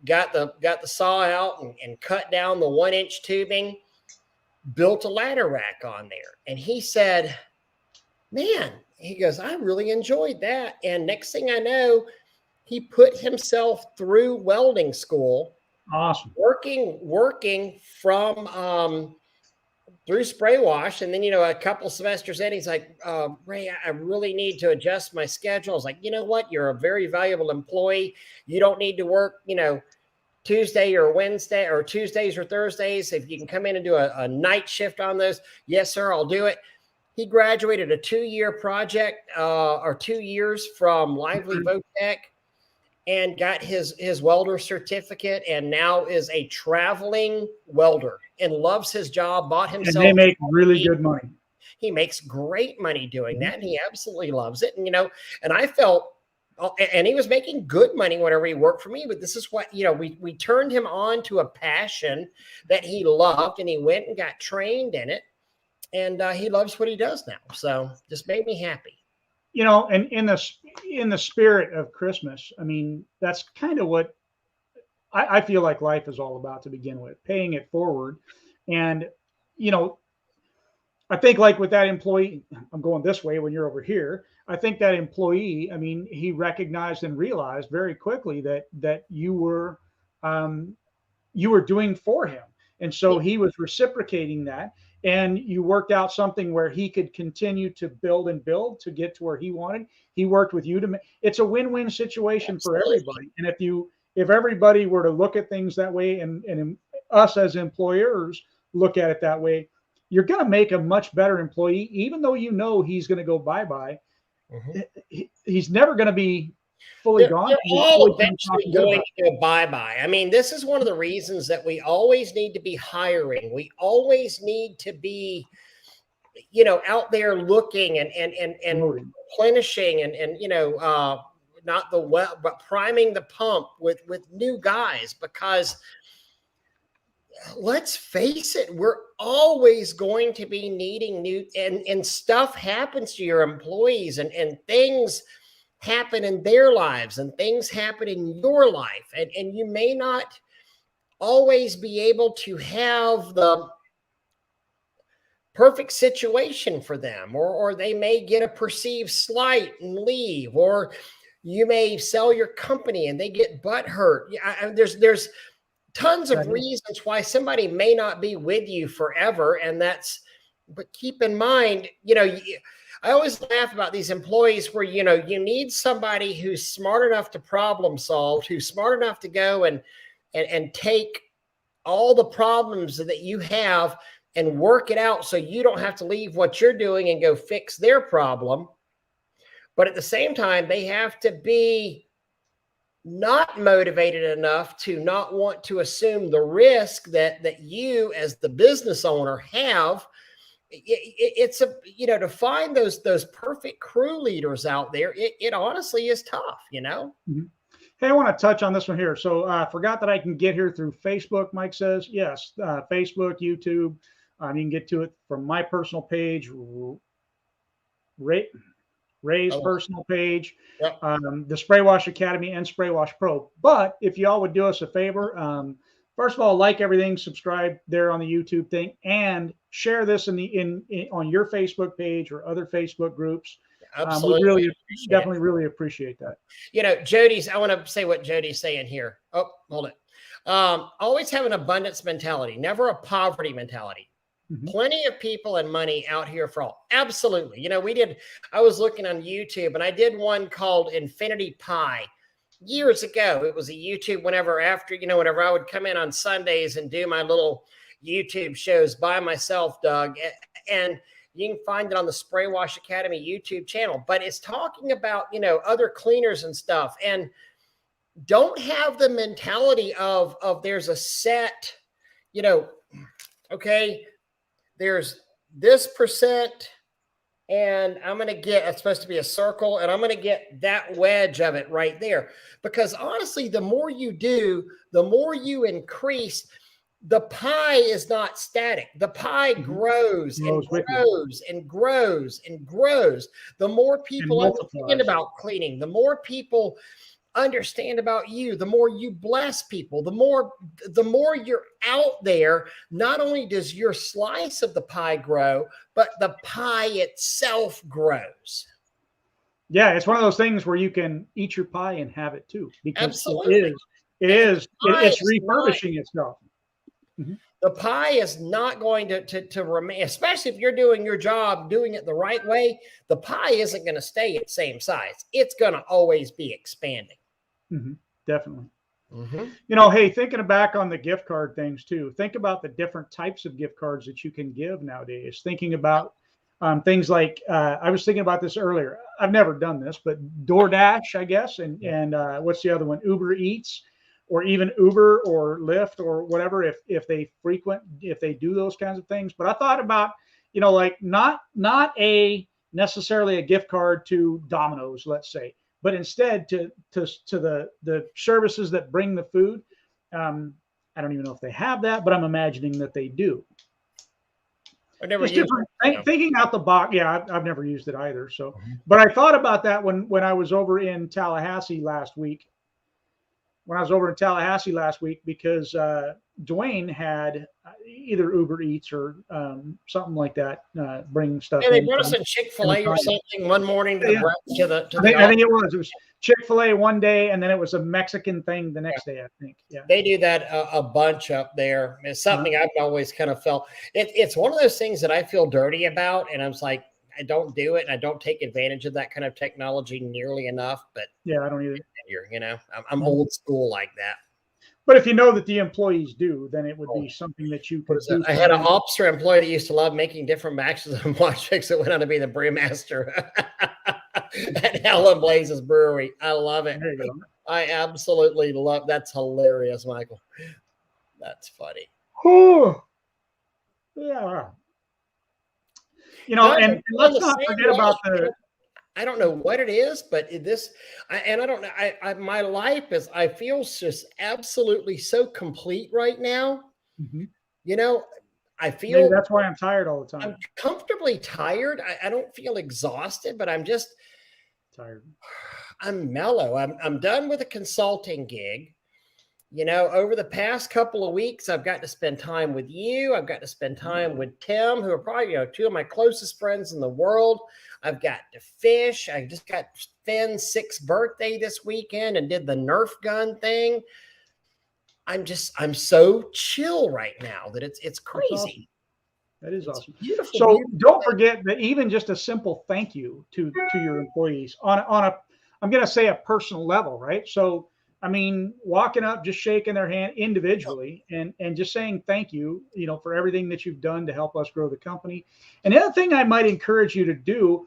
got the saw out and cut down the 1-inch tubing, built a ladder rack on there. And he said, man, he goes, I really enjoyed that. And next thing I know, he put himself through welding school. Awesome. Working from through spray wash. And then, a couple semesters in, he's like, Ray, I really need to adjust my schedule. I was like, you know what? You're a very valuable employee. You don't need to work, Tuesday or Wednesday or Tuesdays or Thursdays. If you can come in and do a night shift on those, yes, sir, I'll do it. He graduated a 2-year project or 2 years from Lively Votech and got his welder certificate, and now is a traveling welder and loves his job, bought himself. And they make really good money. He makes great money doing that, and he absolutely loves it. And, and I felt, and he was making good money whenever he worked for me, but this is what, we turned him on to a passion that he loved, and he went and got trained in it, and he loves what he does now. So just made me happy. And in the spirit of Christmas, I mean, that's kind of what I feel like life is all about to begin with, paying it forward. And, I think like with that employee, I'm going this way when you're over here. I think that employee, I mean, he recognized and realized very quickly that you were doing for him. And so he was reciprocating that, and you worked out something where he could continue to build and build to get to where he wanted. He worked with you it's a win-win situation for everybody. And if everybody were to look at things that way, and us as employers look at it that way, you're going to make a much better employee, even though he's going to go bye-bye. Mm-hmm. He's never going to be fully gone. They're all eventually going to go bye-bye. I mean, this is one of the reasons that we always need to be hiring. We always need to be, out there looking and replenishing and not the well, but priming the pump with new guys, because let's face it, we're always going to be needing new, and stuff happens to your employees, and things happen in their lives, and things happen in your life. And you may not always be able to have the perfect situation for them, or they may get a perceived slight and leave, or you may sell your company and they get butthurt. There's tons of reasons why somebody may not be with you forever. But keep in mind, I always laugh about these employees where, you need somebody who's smart enough to problem solve, who's smart enough to go and take all the problems that you have and work it out, so you don't have to leave what you're doing and go fix their problem. But at the same time, they have to be not motivated enough to not want to assume the risk that you as the business owner have. It's to find those perfect crew leaders out there. It honestly is tough, Mm-hmm. Hey, I want to touch on this one here. So I forgot that I can get here through Facebook. Mike says, yes, Facebook, YouTube. You can get to it from my personal page, Ray's personal page, yep. The Spray Wash Academy, and Spray Wash Pro. But if y'all would do us a favor, first of all, like everything, subscribe there on the YouTube thing, and share this on your Facebook page or other Facebook groups. Absolutely. We definitely really appreciate that. I want to say what Jody's saying here. Oh, hold it. Always have an abundance mentality, never a poverty mentality. Mm-hmm. Plenty of people and money out here for all. Absolutely. I was looking on YouTube, and I did one called Infinity Pie years ago. It was a YouTube whenever I would come in on Sundays and do my little YouTube shows by myself, Doug. and you can find it on the Spray Wash Academy YouTube channel. But it's talking about, other cleaners and stuff. And don't have the mentality of there's a set, okay, there's this percent, and I'm going to get, it's supposed to be a circle, and I'm going to get that wedge of it right there. Because honestly, the more you do, the more you increase. The pie is not static. The pie grows and grows and grows and grows. The more people understand about cleaning, the more people understand about you, the more you bless people, the more you're out there. Not only does your slice of the pie grow, but the pie itself grows. Yeah, it's one of those things where you can eat your pie and have it too, because absolutely it's refurbishing itself. Mm-hmm. The pie is not going to remain, especially if you're doing your job, doing it the right way. The pie isn't going to stay at the same size. It's going to always be expanding. Mm-hmm. Definitely. Hey, thinking back on the gift card things too, think about the different types of gift cards that you can give nowadays. Thinking about things like, I was thinking about this earlier. I've never done this, but DoorDash, I guess. And what's the other one? Uber Eats. Or even Uber or Lyft or whatever, if they do those kinds of things. But I thought about, like not necessarily a gift card to Domino's, let's say, but instead to the services that bring the food. I don't even know if they have that, but I'm imagining that they do. I've never used it. Thinking out the box. Yeah, I've never used it either. So, but I thought about that when I was over in Tallahassee last week. Because Dwayne had either Uber Eats or something like that bring stuff. Yeah, they brought us a Chick-fil-A or something one morning to the I think it was Chick-fil-A one day, and then it was a Mexican thing the next day, I think. Yeah, they do that a bunch up there. It's something I've always kind of felt. It's one of those things that I feel dirty about, and I'm like, I don't do it, and I don't take advantage of that kind of technology nearly enough. But yeah, I don't either. I'm old school like that. But if you know that the employees do, then it would be something that you could do. I had an officer employee that used to love making different batches of wash fix that went on to be the brewmaster at Helen Blazes Brewery. I love it. I absolutely love. That's hilarious, Michael. That's funny. Oh, yeah. And let's not forget about I don't know what it is, but I don't know. My life I feel just absolutely so complete right now. Mm-hmm. I feel maybe that's why I'm tired all the time. I'm comfortably tired. I don't feel exhausted, but I'm just tired. I'm mellow. I'm done with a consulting gig. Over the past couple of weeks, I've got to spend time with you. I've got to spend time with Tim, who are probably two of my closest friends in the world. I've got to fish. I just got Finn's 6th birthday this weekend and did the Nerf gun thing. I'm so chill right now that it's crazy. Awesome. That is awesome. Beautiful. So don't forget that even just a simple thank you to your employees on a I'm going to say a personal level, right? So I mean, walking up, just shaking their hand individually and just saying thank you, for everything that you've done to help us grow the company. And the other thing I might encourage you to do,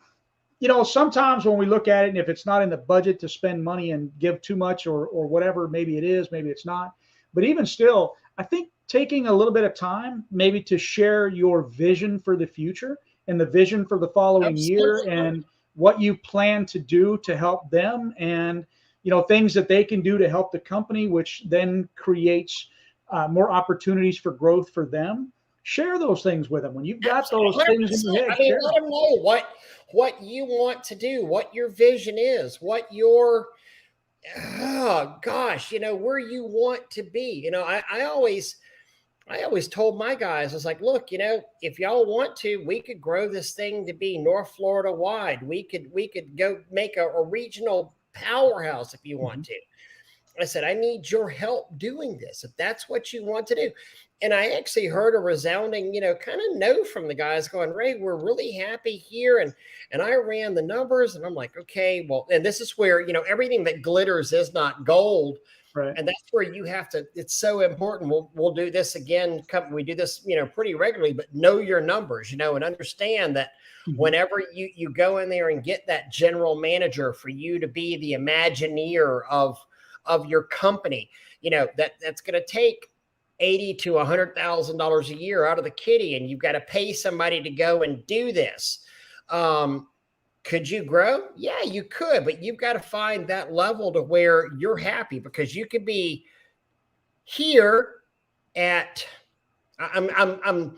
sometimes when we look at it, and if it's not in the budget to spend money and give too much or whatever, maybe it is, maybe it's not. But even still, I think taking a little bit of time maybe to share your vision for the future and the vision for the following year and what you plan to do to help them and things that they can do to help the company, which then creates more opportunities for growth for them. Share those things with them. When you've got those things in your head, let them know what you want to do, what your vision is, what your, where you want to be. I always told my guys, I was like, look, if y'all want to, we could grow this thing to be North Florida wide. We could go make a regional powerhouse if you want to. I said, I need your help doing this. If that's what you want to do. And I actually heard a resounding, kind of no from the guys going, Ray, we're really happy here. And I ran the numbers and I'm like, okay, well, and this is where, everything that glitters is not gold. Right. And that's where you have to, it's so important. We'll do this again. We do this, pretty regularly, but know your numbers, and understand that whenever you go in there and get that general manager for you to be the Imagineer of your company, that's going to take $80,000 to $100,000 a year out of the kitty, and you've got to pay somebody to go and do this. Could you grow? Yeah, you could, but you've got to find that level to where you're happy, because you could be here at, I'm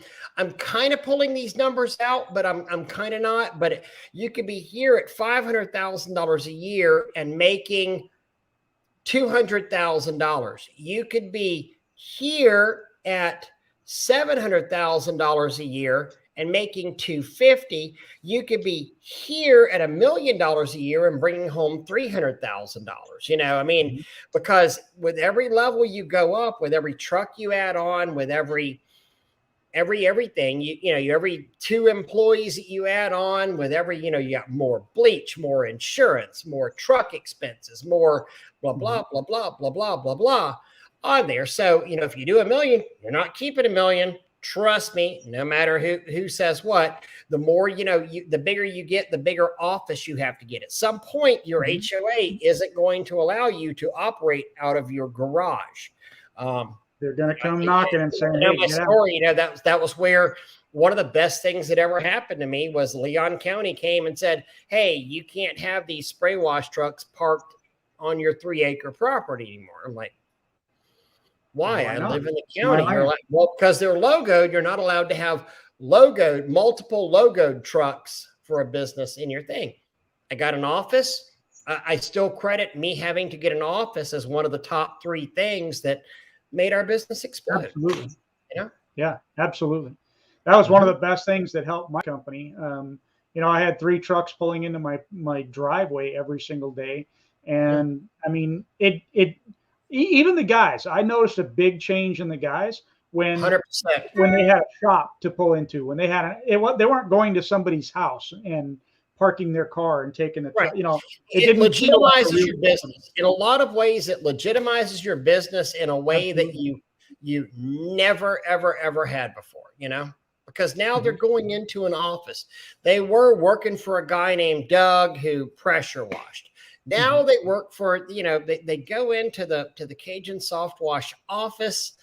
kind of pulling these numbers out, but I'm kind of not. But you could be here at $500,000 a year and making $200,000. You could be here at $700,000 a year and making $250,000. You could be here at $1 million a year and bringing home $300,000. Because with every level you go up, with every truck you add on, with everything, every 2 employees that you add on, with every, you got more bleach, more insurance, more truck expenses, more blah, blah, blah, blah, blah, blah, blah, blah on there. So, if you do $1 million, you're not keeping $1 million. Trust me, no matter who says what, the more, the bigger you get, the bigger office you have to get. At some point, your HOA isn't going to allow you to operate out of your garage. They're going to come knocking and saying, hey, my story, that was where one of the best things that ever happened to me was Leon County came and said, hey, you can't have these spray wash trucks parked on your 3-acre property anymore. I'm like, why? I live in the county. You're like, well, because they're logoed. You're not allowed to have multiple logoed trucks for a business in your thing. I got an office. I still credit me having to get an office as one of the top 3 things that made our business explode. Absolutely. Yeah, absolutely. That was one of the best things that helped my company. I had 3 trucks pulling into my driveway every single day. And even the guys, I noticed a big change in the guys when 100%. When they had a shop to pull into, when they had they weren't going to somebody's house and parking their car and taking the right. It legitimizes your business. In a lot of ways, it legitimizes your business in a way that you never, ever, ever had before, because now they're going into an office. They were working for a guy named Doug who pressure washed. Now they work for, they go into the Cajun Soft Wash office.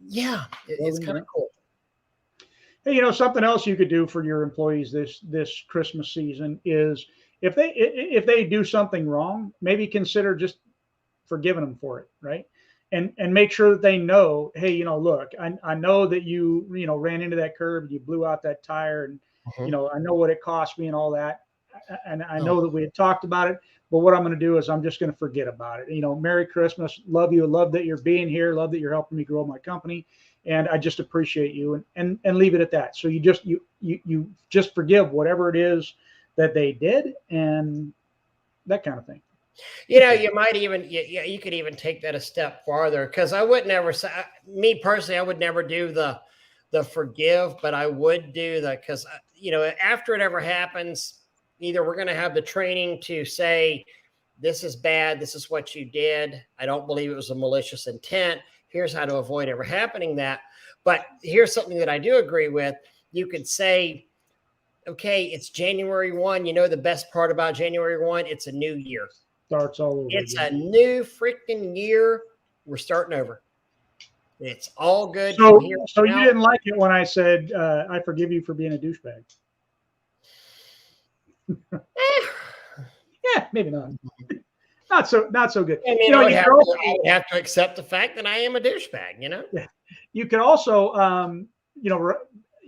Yeah, it's kind of cool. Hey, something else you could do for your employees this Christmas season is if they do something wrong, maybe consider just forgiving them for it, right? And make sure that they know, hey, look, I know that you ran into that curb, you blew out that tire, and I know what it cost me and all that. And I know that we had talked about it, but what I'm going to do is I'm just going to forget about it. Merry Christmas. Love you. Love that you're being here. Love that you're helping me grow my company. And I just appreciate you, and leave it at that. So you just forgive whatever it is that they did and that kind of thing. You might even, you could even take that a step farther, because I would never say, me personally, I would never do the forgive, but I would do because, after it ever happens, either we're going to have the training to say, this is bad. This is what you did. I don't believe it was a malicious intent. Here's how to avoid ever happening that. But here's something that I do agree with. You could say, okay, it's January 1. The best part about January 1, it's a new year. Starts all over. It's a new freaking year. We're starting over. It's all good. So you didn't like it when I said, I forgive you for being a douchebag. Yeah, maybe not. Not so good. I would have to accept the fact that I am a douchebag. Yeah. You could also,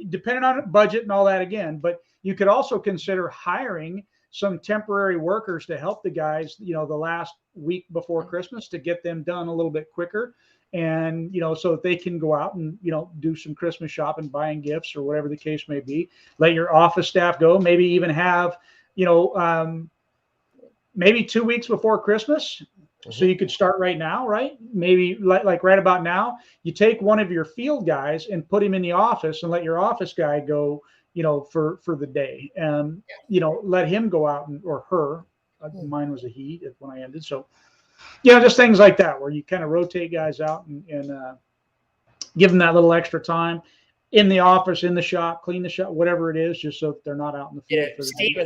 depending on budget and all that again, but you could also consider hiring some temporary workers to help the guys, the last week before Christmas, to get them done a little bit quicker. And, so that they can go out and, do some Christmas shopping, buying gifts or whatever the case may be. Let your office staff go, maybe even have, maybe 2 weeks before Christmas, So you could start right now, right? Maybe like right about now, you take one of your field guys and put him in the office and let your office guy go, for the day. And, let him go out or her. Mine was a he when I ended. So, just things like that where you kind of rotate guys out and give them that little extra time in the office, in the shop, clean the shop, whatever it is, just so that they're not out in the field.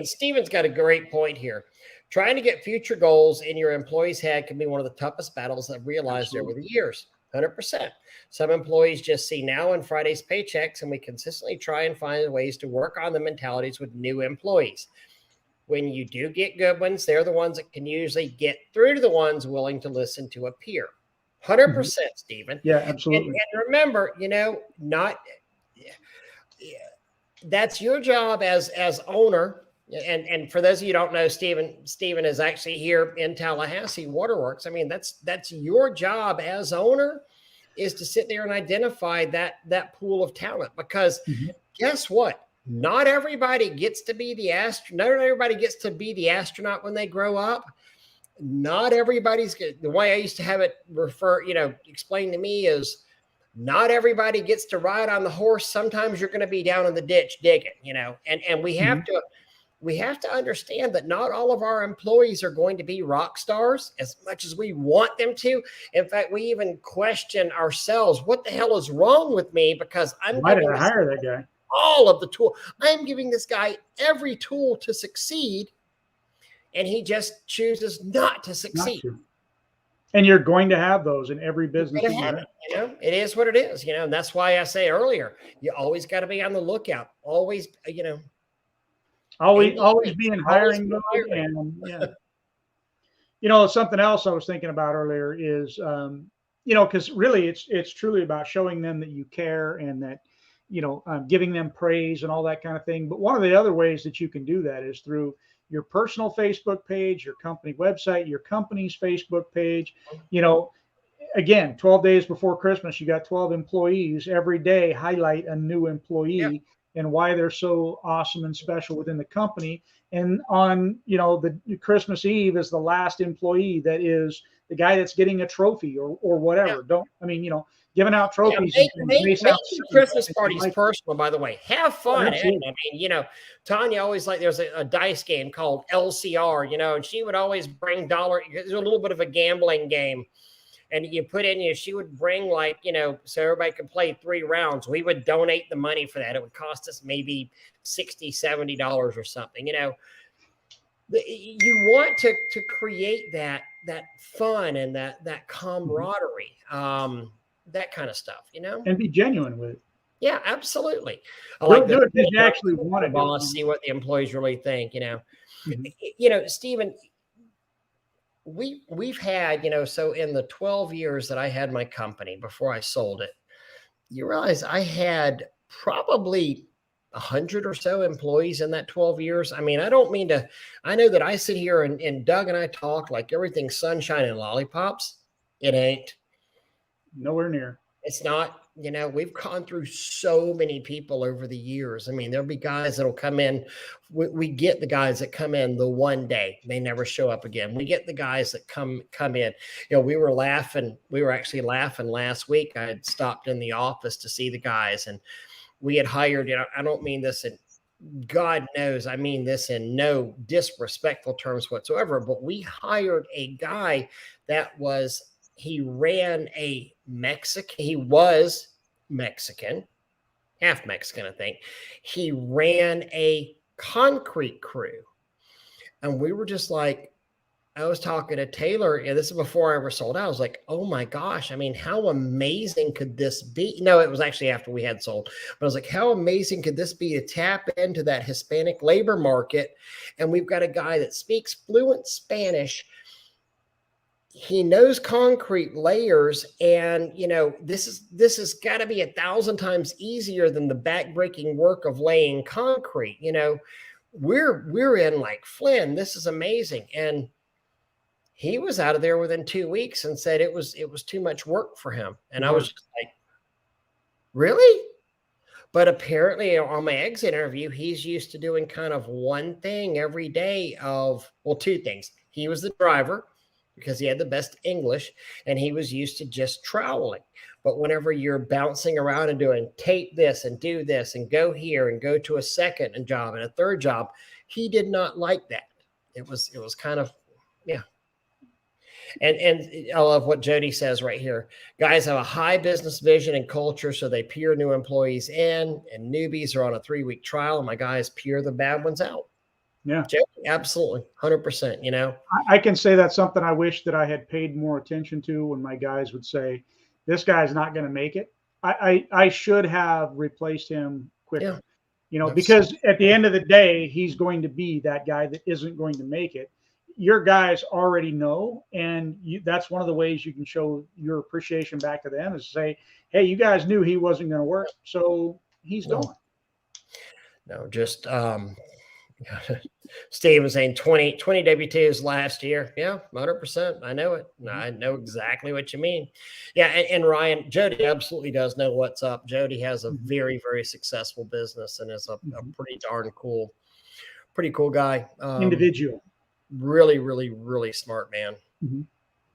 Steven's got a great point here. Trying to get future goals in your employee's head can be one of the toughest battles I've realized over the years. 100%. Some employees just see now and Friday's paychecks, and we consistently try and find ways to work on the mentalities with new employees. When you do get good ones, they're the ones that can usually get through to the ones willing to listen to a peer. 100%, Stephen. Yeah, absolutely. And remember, that's your job as owner. And for those of you who don't know, Stephen is actually here in Tallahassee Waterworks. I mean, that's your job as owner, is to sit there and identify that pool of talent, because guess what? Not everybody gets to be the astronaut when they grow up. Not everybody's good. The way I used to have it explained to me is, not everybody gets to ride on the horse. Sometimes you're going to be down in the ditch digging, and we have to understand that not all of our employees are going to be rock stars as much as we want them to. In fact, we even question ourselves, what the hell is wrong with me? Because why did I hire that guy? All of the tool. I'm giving this guy every tool to succeed, and he just chooses not to succeed. And you're going to have those in every business. It is what it is, and that's why I say earlier, you always got to be on the lookout. Always, always be in hiring mode. And something else I was thinking about earlier is, because really it's truly about showing them that you care and that, giving them praise and all that kind of thing. But one of the other ways that you can do that is through your personal Facebook page, your company website, your company's Facebook page. Again, 12 days before Christmas, you got 12 employees. Every day, highlight a new employee and why they're so awesome and special within the company. And on, the Christmas Eve is the last employee that is the guy that's getting a trophy or whatever. Giving out trophies. Make Christmas parties personal, by the way. Have fun. Tanya always there's a dice game called LCR, and she would always bring there's a little bit of a gambling game. And you put in, she would bring so everybody could play 3 rounds. We would donate the money for that. It would cost us maybe $60, $70 or something. You want to create that fun and that camaraderie. That kind of stuff, and be genuine with it. Yeah, absolutely. I like do it because you actually want to boss, see what the employees really think, Stephen, we've had, so in the 12 years that I had my company before I sold it, you realize I had probably 100 or so employees in that 12 years. I mean, I don't mean to, I know that I sit here and Doug and I talk like everything's sunshine and lollipops. It ain't. Nowhere near. It's not, we've gone through so many people over the years. I mean, there'll be guys that'll come in. We get the guys that come in the one day, they never show up again. We get the guys that come in. We were actually laughing last week. I had stopped in the office to see the guys, and we had hired, I don't mean this in, God knows, I mean this in no disrespectful terms whatsoever, but we hired a guy that he ran a Mexican. He was Mexican, half Mexican, I think. He ran a concrete crew. And we were just like, I was talking to Taylor, and this is before I ever sold out. I was like, oh my gosh, I mean, how amazing could this be? No, it was actually after we had sold. But I was like, how amazing could this be to tap into that Hispanic labor market? And we've got a guy that speaks fluent Spanish. He knows concrete layers, and this has got to be 1,000 times easier than the backbreaking work of laying concrete. We're in like Flynn. This is amazing, and he was out of there within 2 weeks and said it was too much work for him. And I was just like, really? But apparently, on my exit interview, he's used to doing kind of one thing every day of, well, 2 things. He was the driver. because he had the best English and he was used to just troweling. But whenever you're bouncing around and doing tape this and do this and go here and go to a second job and a third job, he did not like that. It was kind of, yeah. And I love what Jody says right here. Guys have a high business vision and culture, so they peer new employees in, and newbies are on a 3-week trial, and my guys peer the bad ones out. Yeah, Jody, absolutely, 100%. You know, I can say that's something I wish that I had paid more attention to when my guys would say, "This guy's not going to make it." I should have replaced him quicker. Yeah. You know, because at the end of the day, he's going to be that guy that isn't going to make it. Your guys already know, and that's one of the ways you can show your appreciation back to them is to say, "Hey, you guys knew he wasn't going to work, so he's going." No, just Steve was saying 20 W-2s last year. Yeah, 100%. I know it. I know exactly what you mean. Yeah, and Ryan, Jody absolutely does know what's up. Jody has a very, very successful business and is a pretty darn cool, pretty cool guy. Individual. Really, really, really smart man.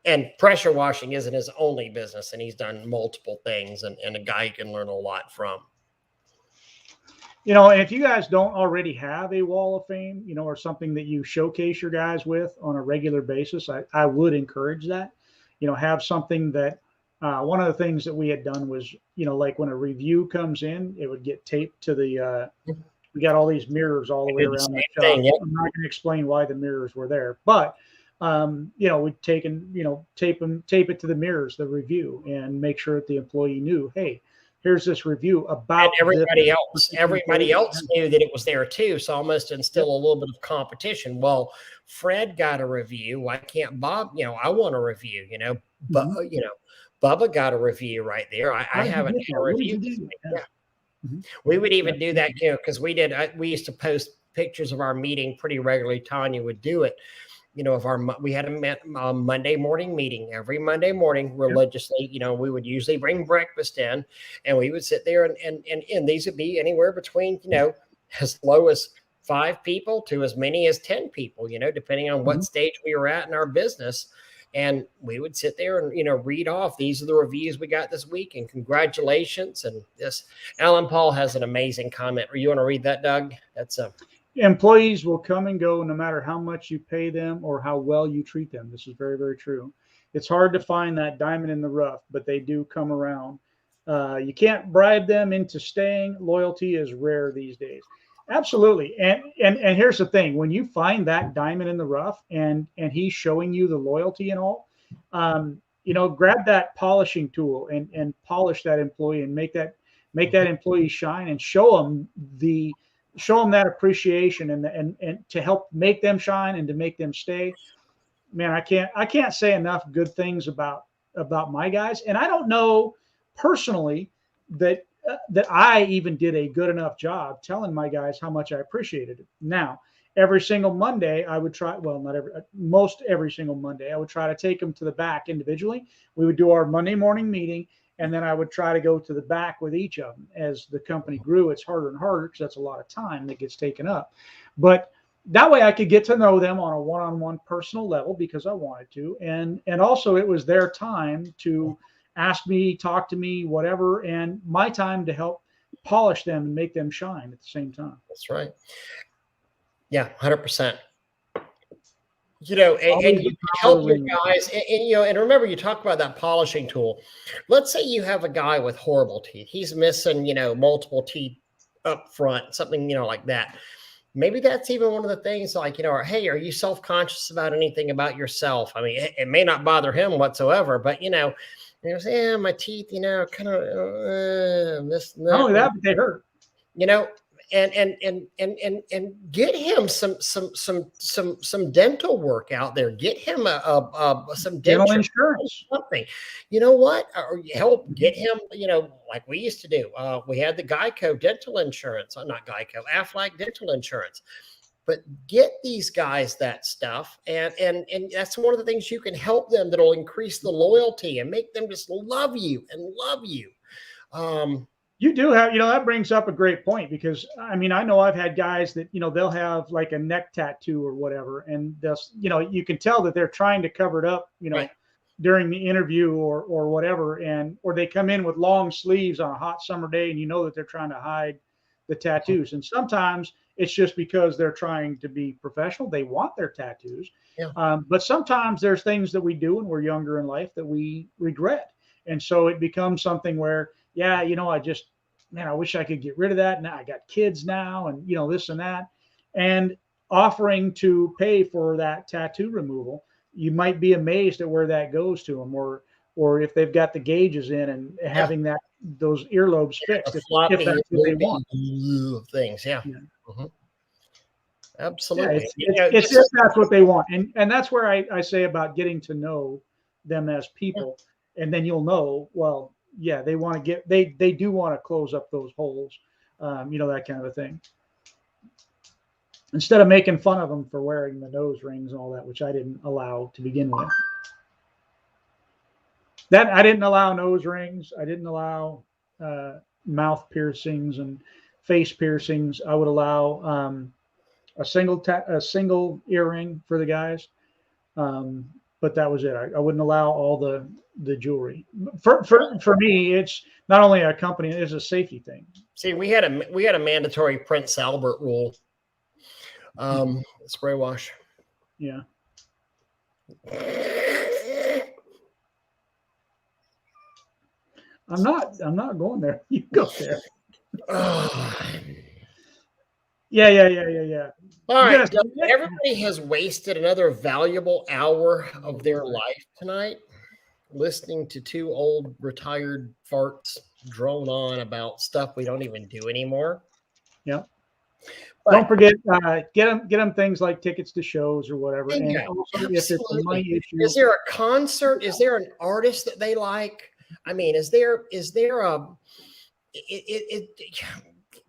And pressure washing isn't his only business, and he's done multiple things, and a guy you can learn a lot from. You know, and if you guys don't already have a wall of fame, you know, or something that you showcase your guys with on a regular basis, I would encourage that. You know, have something that one of the things that we had done was, you know, like when a review comes in, it would get taped to the we got all these mirrors all the way around the shop. I'm not going to explain why the mirrors were there, but you know, we'd tape it to the mirrors, the review, and make sure that the employee knew, hey, here's this review about. And everybody else knew that it was there too. So almost instill a little bit of competition. Well, Fred got a review. Why can't Bob? You know, I want a review. You know, but you know, Bubba got a review right there. I haven't had a review. Yeah. We would even do that, you know, because we used to post pictures of our meeting pretty regularly. Tanya would do it. You know, we had a Monday morning meeting every Monday morning religiously. You know, we would usually bring breakfast in, and we would sit there and these would be anywhere between, you know, as low as 5 people to as many as 10 people, you know, depending on what stage we were at in our business. And we would sit there and, you know, read off, these are the reviews we got this week and congratulations. And this, Alan Paul has an amazing comment. You want to read that, Doug? That's employees will come and go no matter how much you pay them or how well you treat them. This is very, very true. It's hard to find that diamond in the rough, but they do come around. You can't bribe them into staying. Loyalty is rare these days. Absolutely. And here's the thing. When you find that diamond in the rough and he's showing you the loyalty and all, you know, grab that polishing tool and polish that employee and make that employee shine and show them that appreciation and to help make them shine and to make them stay. Man, I can't say enough good things about my guys. And I don't know personally that I even did a good enough job telling my guys how much I appreciated it. Now, every single Monday I would try, well, not most every single Monday, I would try to take them to the back individually. We would do our Monday morning meeting, and then I would try to go to the back with each of them. As the company grew, it's harder and harder because that's a lot of time that gets taken up. But that way I could get to know them on a one-on-one personal level because I wanted to. And also it was their time to ask me, talk to me, whatever, and my time to help polish them and make them shine at the same time. That's right. Yeah, 100%. You know, and you help your guys, and you know, and remember, you talk about that polishing tool. Let's say you have a guy with horrible teeth. He's missing, you know, multiple teeth up front, something, you know, like that. Maybe that's even one of the things, like, you know, hey, are you self-conscious about anything about yourself? I mean, it may not bother him whatsoever, but you know, yeah, my teeth, you know, kind of this. Not only that, but they hurt. You know, and get him some dental work out there. Get him some dental insurance, something. You know what? Or help get him. You know, like we used to do. We had the Geico dental insurance. Not Geico, Aflac dental insurance. But get these guys that stuff, and that's one of the things you can help them that'll increase the loyalty and make them just love you and love you. You do have, that brings up a great point, because I mean, I know I've had guys that, they'll have like a neck tattoo or whatever. And they'll, you can tell that they're trying to cover it up, Right. during the interview or whatever. Or they come in with long sleeves on a hot summer day, and that they're trying to hide the tattoos. And sometimes it's just because they're trying to be professional. They want their tattoos. Yeah. But sometimes there's things that we do when we're younger in life that we regret. And so it becomes something where, yeah, I wish I could get rid of that. Now I got kids now, and this and that, and offering to pay for that tattoo removal. You might be amazed at where that goes to them, or if they've got the gauges in and having those earlobes fixed, if that's what they want. Things, yeah. Yeah. Absolutely. It's if that's what they want, and that's where I say about getting to know them as people, and then you'll know. Well, yeah, they want to they do want to close up those holes, that kind of a thing. Instead of making fun of them for wearing the nose rings and all that, which I didn't allow to begin with. That I didn't allow nose rings. I didn't allow mouth piercings and face piercings. I would allow a single earring for the guys, but that was it. I wouldn't allow all the jewelry. For me, it's not only a company; it's a safety thing. See, we had a mandatory Prince Albert rule. Spray wash. Yeah. I'm not going there. You go there. Yeah. All right. Everybody has wasted another valuable hour of their life tonight listening to two old retired farts drone on about stuff we don't even do anymore. Yeah. But don't forget, get them things like tickets to shows or whatever. And also, if it's a money issue, is there a concert? Is there an artist that they like? I mean, is there a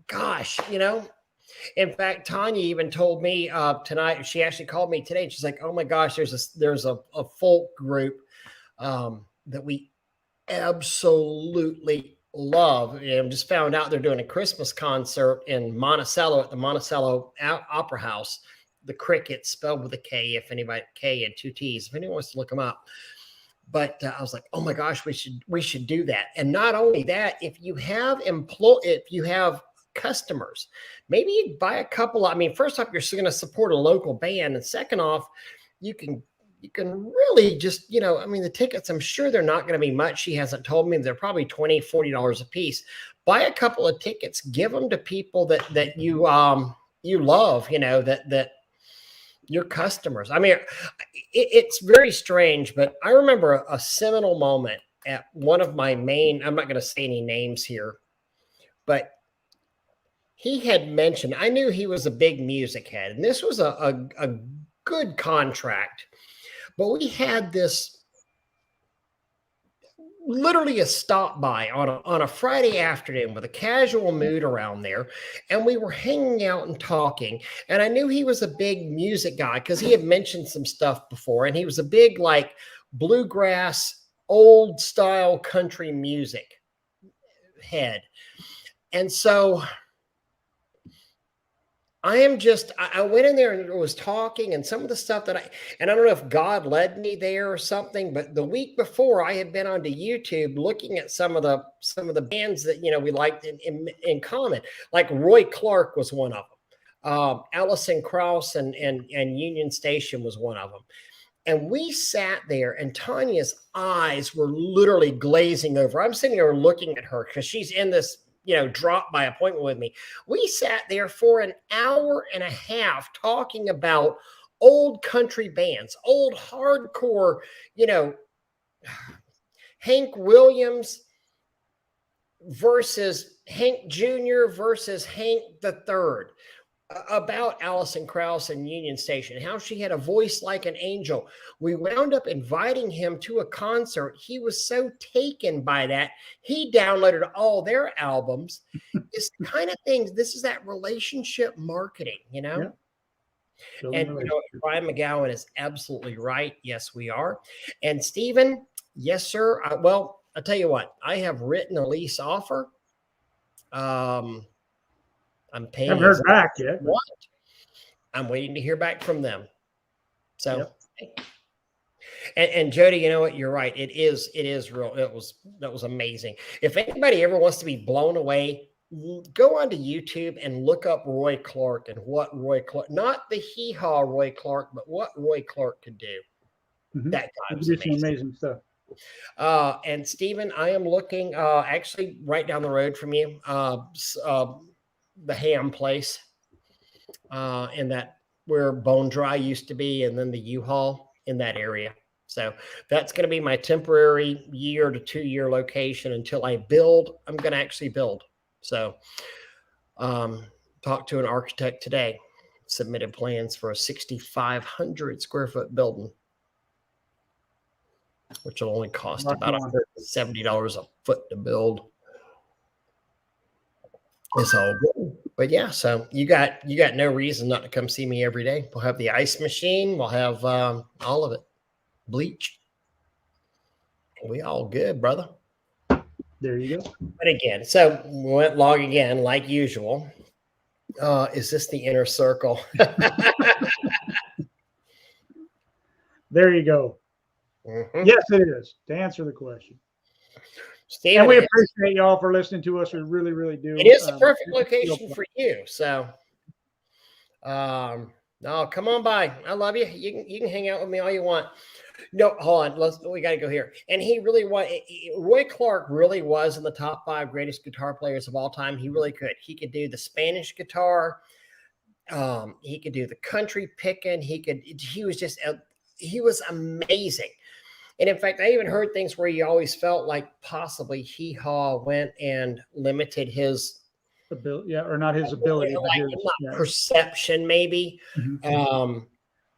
gosh, in fact, Tanya even told me tonight, she actually called me today, and she's like, oh my gosh, there's a folk group that we absolutely love, and just found out they're doing a Christmas concert in Monticello at the Monticello Opera House. The Crickets, spelled with a K, if anybody, K and two T's, if anyone wants to look them up. But I was like, oh my gosh, we should do that. And not only that, if you have customers, maybe you buy a couple. I mean, first off, you're going to support a local band, and second off, you can really just, I mean, the tickets, I'm sure they're not going to be much. She hasn't told me. They're probably $20, $40 a piece. Buy a couple of tickets, give them to people that you love, that your customers. I mean, it's very strange, but I remember a seminal moment at one of my main, I'm not going to say any names here, but he had mentioned, I knew he was a big music head, and this was a good contract. But we had this literally a stop by on a Friday afternoon with a casual mood around there. And we were hanging out and talking. And I knew he was a big music guy because he had mentioned some stuff before. And he was a big, like, bluegrass, old style country music head. And so I went in there and was talking, and some of the stuff that I don't know if God led me there or something, but the week before I had been onto YouTube looking at some of the bands that, we liked in common, like Roy Clark was one of them. Alison Krauss and Union Station was one of them. And we sat there, and Tanya's eyes were literally glazing over. I'm sitting there looking at her because she's in this, drop by appointment with me. We sat there for an hour and a half talking about old country bands, old hardcore, Hank Williams versus Hank Jr. versus Hank III, about Alison Krauss and Union Station, how she had a voice like an angel. We wound up inviting him to a concert. He was so taken by that, he downloaded all their albums. This kind of things. This is that relationship marketing, Yeah. And Brian McGowan is absolutely right. Yes, we are. And Stephen, yes, sir. Well, I'll tell you what, I have written a lease offer. I'm paying. Haven't heard back yet. What? I'm waiting to hear back from them. So, Yep. and Jody, you know what? You're right. It is real. That was amazing. If anybody ever wants to be blown away, go onto YouTube and look up Roy Clark and what Roy Clark, not the hee-haw Roy Clark, but what Roy Clark could do. Mm-hmm. That guy was amazing stuff. And Stephen, I am looking actually right down the road from you, the ham place in that where Bone Dry used to be, and then the U-Haul in that area. So that's going to be my temporary 1 to 2 year location until I build. I'm going to actually build. So talked to an architect today, submitted plans for a 6,500 square foot building, which will only cost about $170 a foot to build. It's all good. But yeah, so you got no reason not to come see me every day. We'll have the ice machine. We'll have all of it. Bleach. We all good, brother. There you go. But again, so we went log again, like usual. Is this the inner circle? There you go. Mm-hmm. Yes, it is. To answer the question. Steven, and we appreciate y'all for listening to us. We really, really do. It is the perfect location for you. So, no, come on by. I love you. You can hang out with me all you want. No, hold on. We got to go here. And he really was. Roy Clark really was in the top 5 greatest guitar players of all time. He really could. He could do the Spanish guitar. He could do the country picking. He was amazing. And in fact, I even heard things where he always felt like possibly Hee-Haw went and limited his ability, or not his ability, but perception, maybe. Mm-hmm.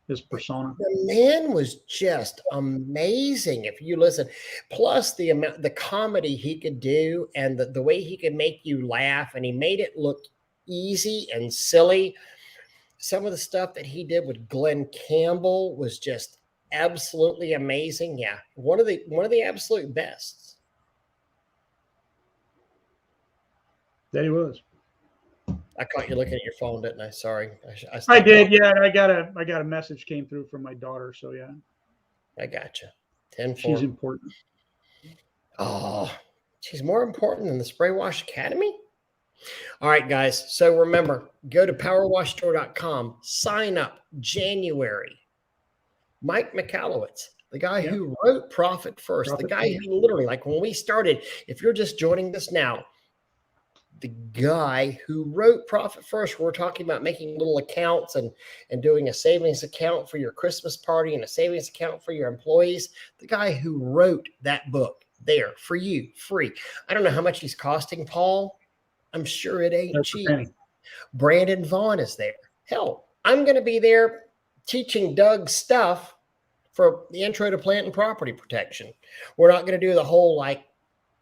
His persona. The man was just amazing. If you listen, plus the comedy he could do, and the way he could make you laugh, and he made it look easy and silly. Some of the stuff that he did with Glenn Campbell was just absolutely amazing. Yeah, one of the absolute best. That he was. I caught you looking at your phone, didn't I? Sorry, I did. Yeah, I got a message came through from my daughter. So yeah, I got you. 10-4. She's important. Oh, she's more important than the Spray Wash Academy. All right, guys. So remember, go to powerwashstore.com. Sign up January. Mike Michalowicz, the guy who wrote Profit First, the guy who literally, like when we started, if you're just joining us now, the guy who wrote Profit First, we're talking about making little accounts and doing a savings account for your Christmas party and a savings account for your employees. The guy who wrote that book there for you, free. I don't know how much he's costing, Paul. I'm sure it ain't cheap. Brandon Vaughn is there. Hell, I'm going to be there teaching Doug stuff for the intro to plant and property protection. We're not going to do the whole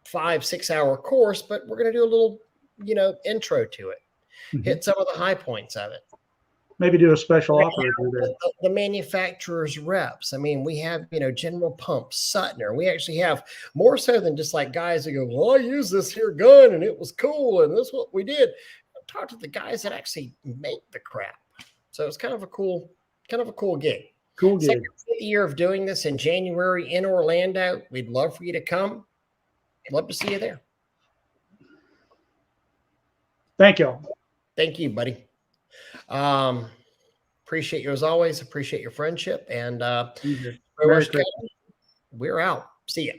5-6 hour course, but we're going to do a little, intro to it. Mm-hmm. Hit some of the high points of it. Maybe do a special offer. The manufacturer's reps. I mean, we have, General Pumps, Suttner. We actually have more so than just like guys that go, well, I use this here gun and it was cool and this is what we did. Talk to the guys that actually make the crap. So it's kind of a cool gig. Cool gig. Second year of doing this in January in Orlando. We'd love for you to come. Love to see you there. Thank you. Thank you, buddy. Appreciate you as always. Appreciate your friendship. And we're out. See ya.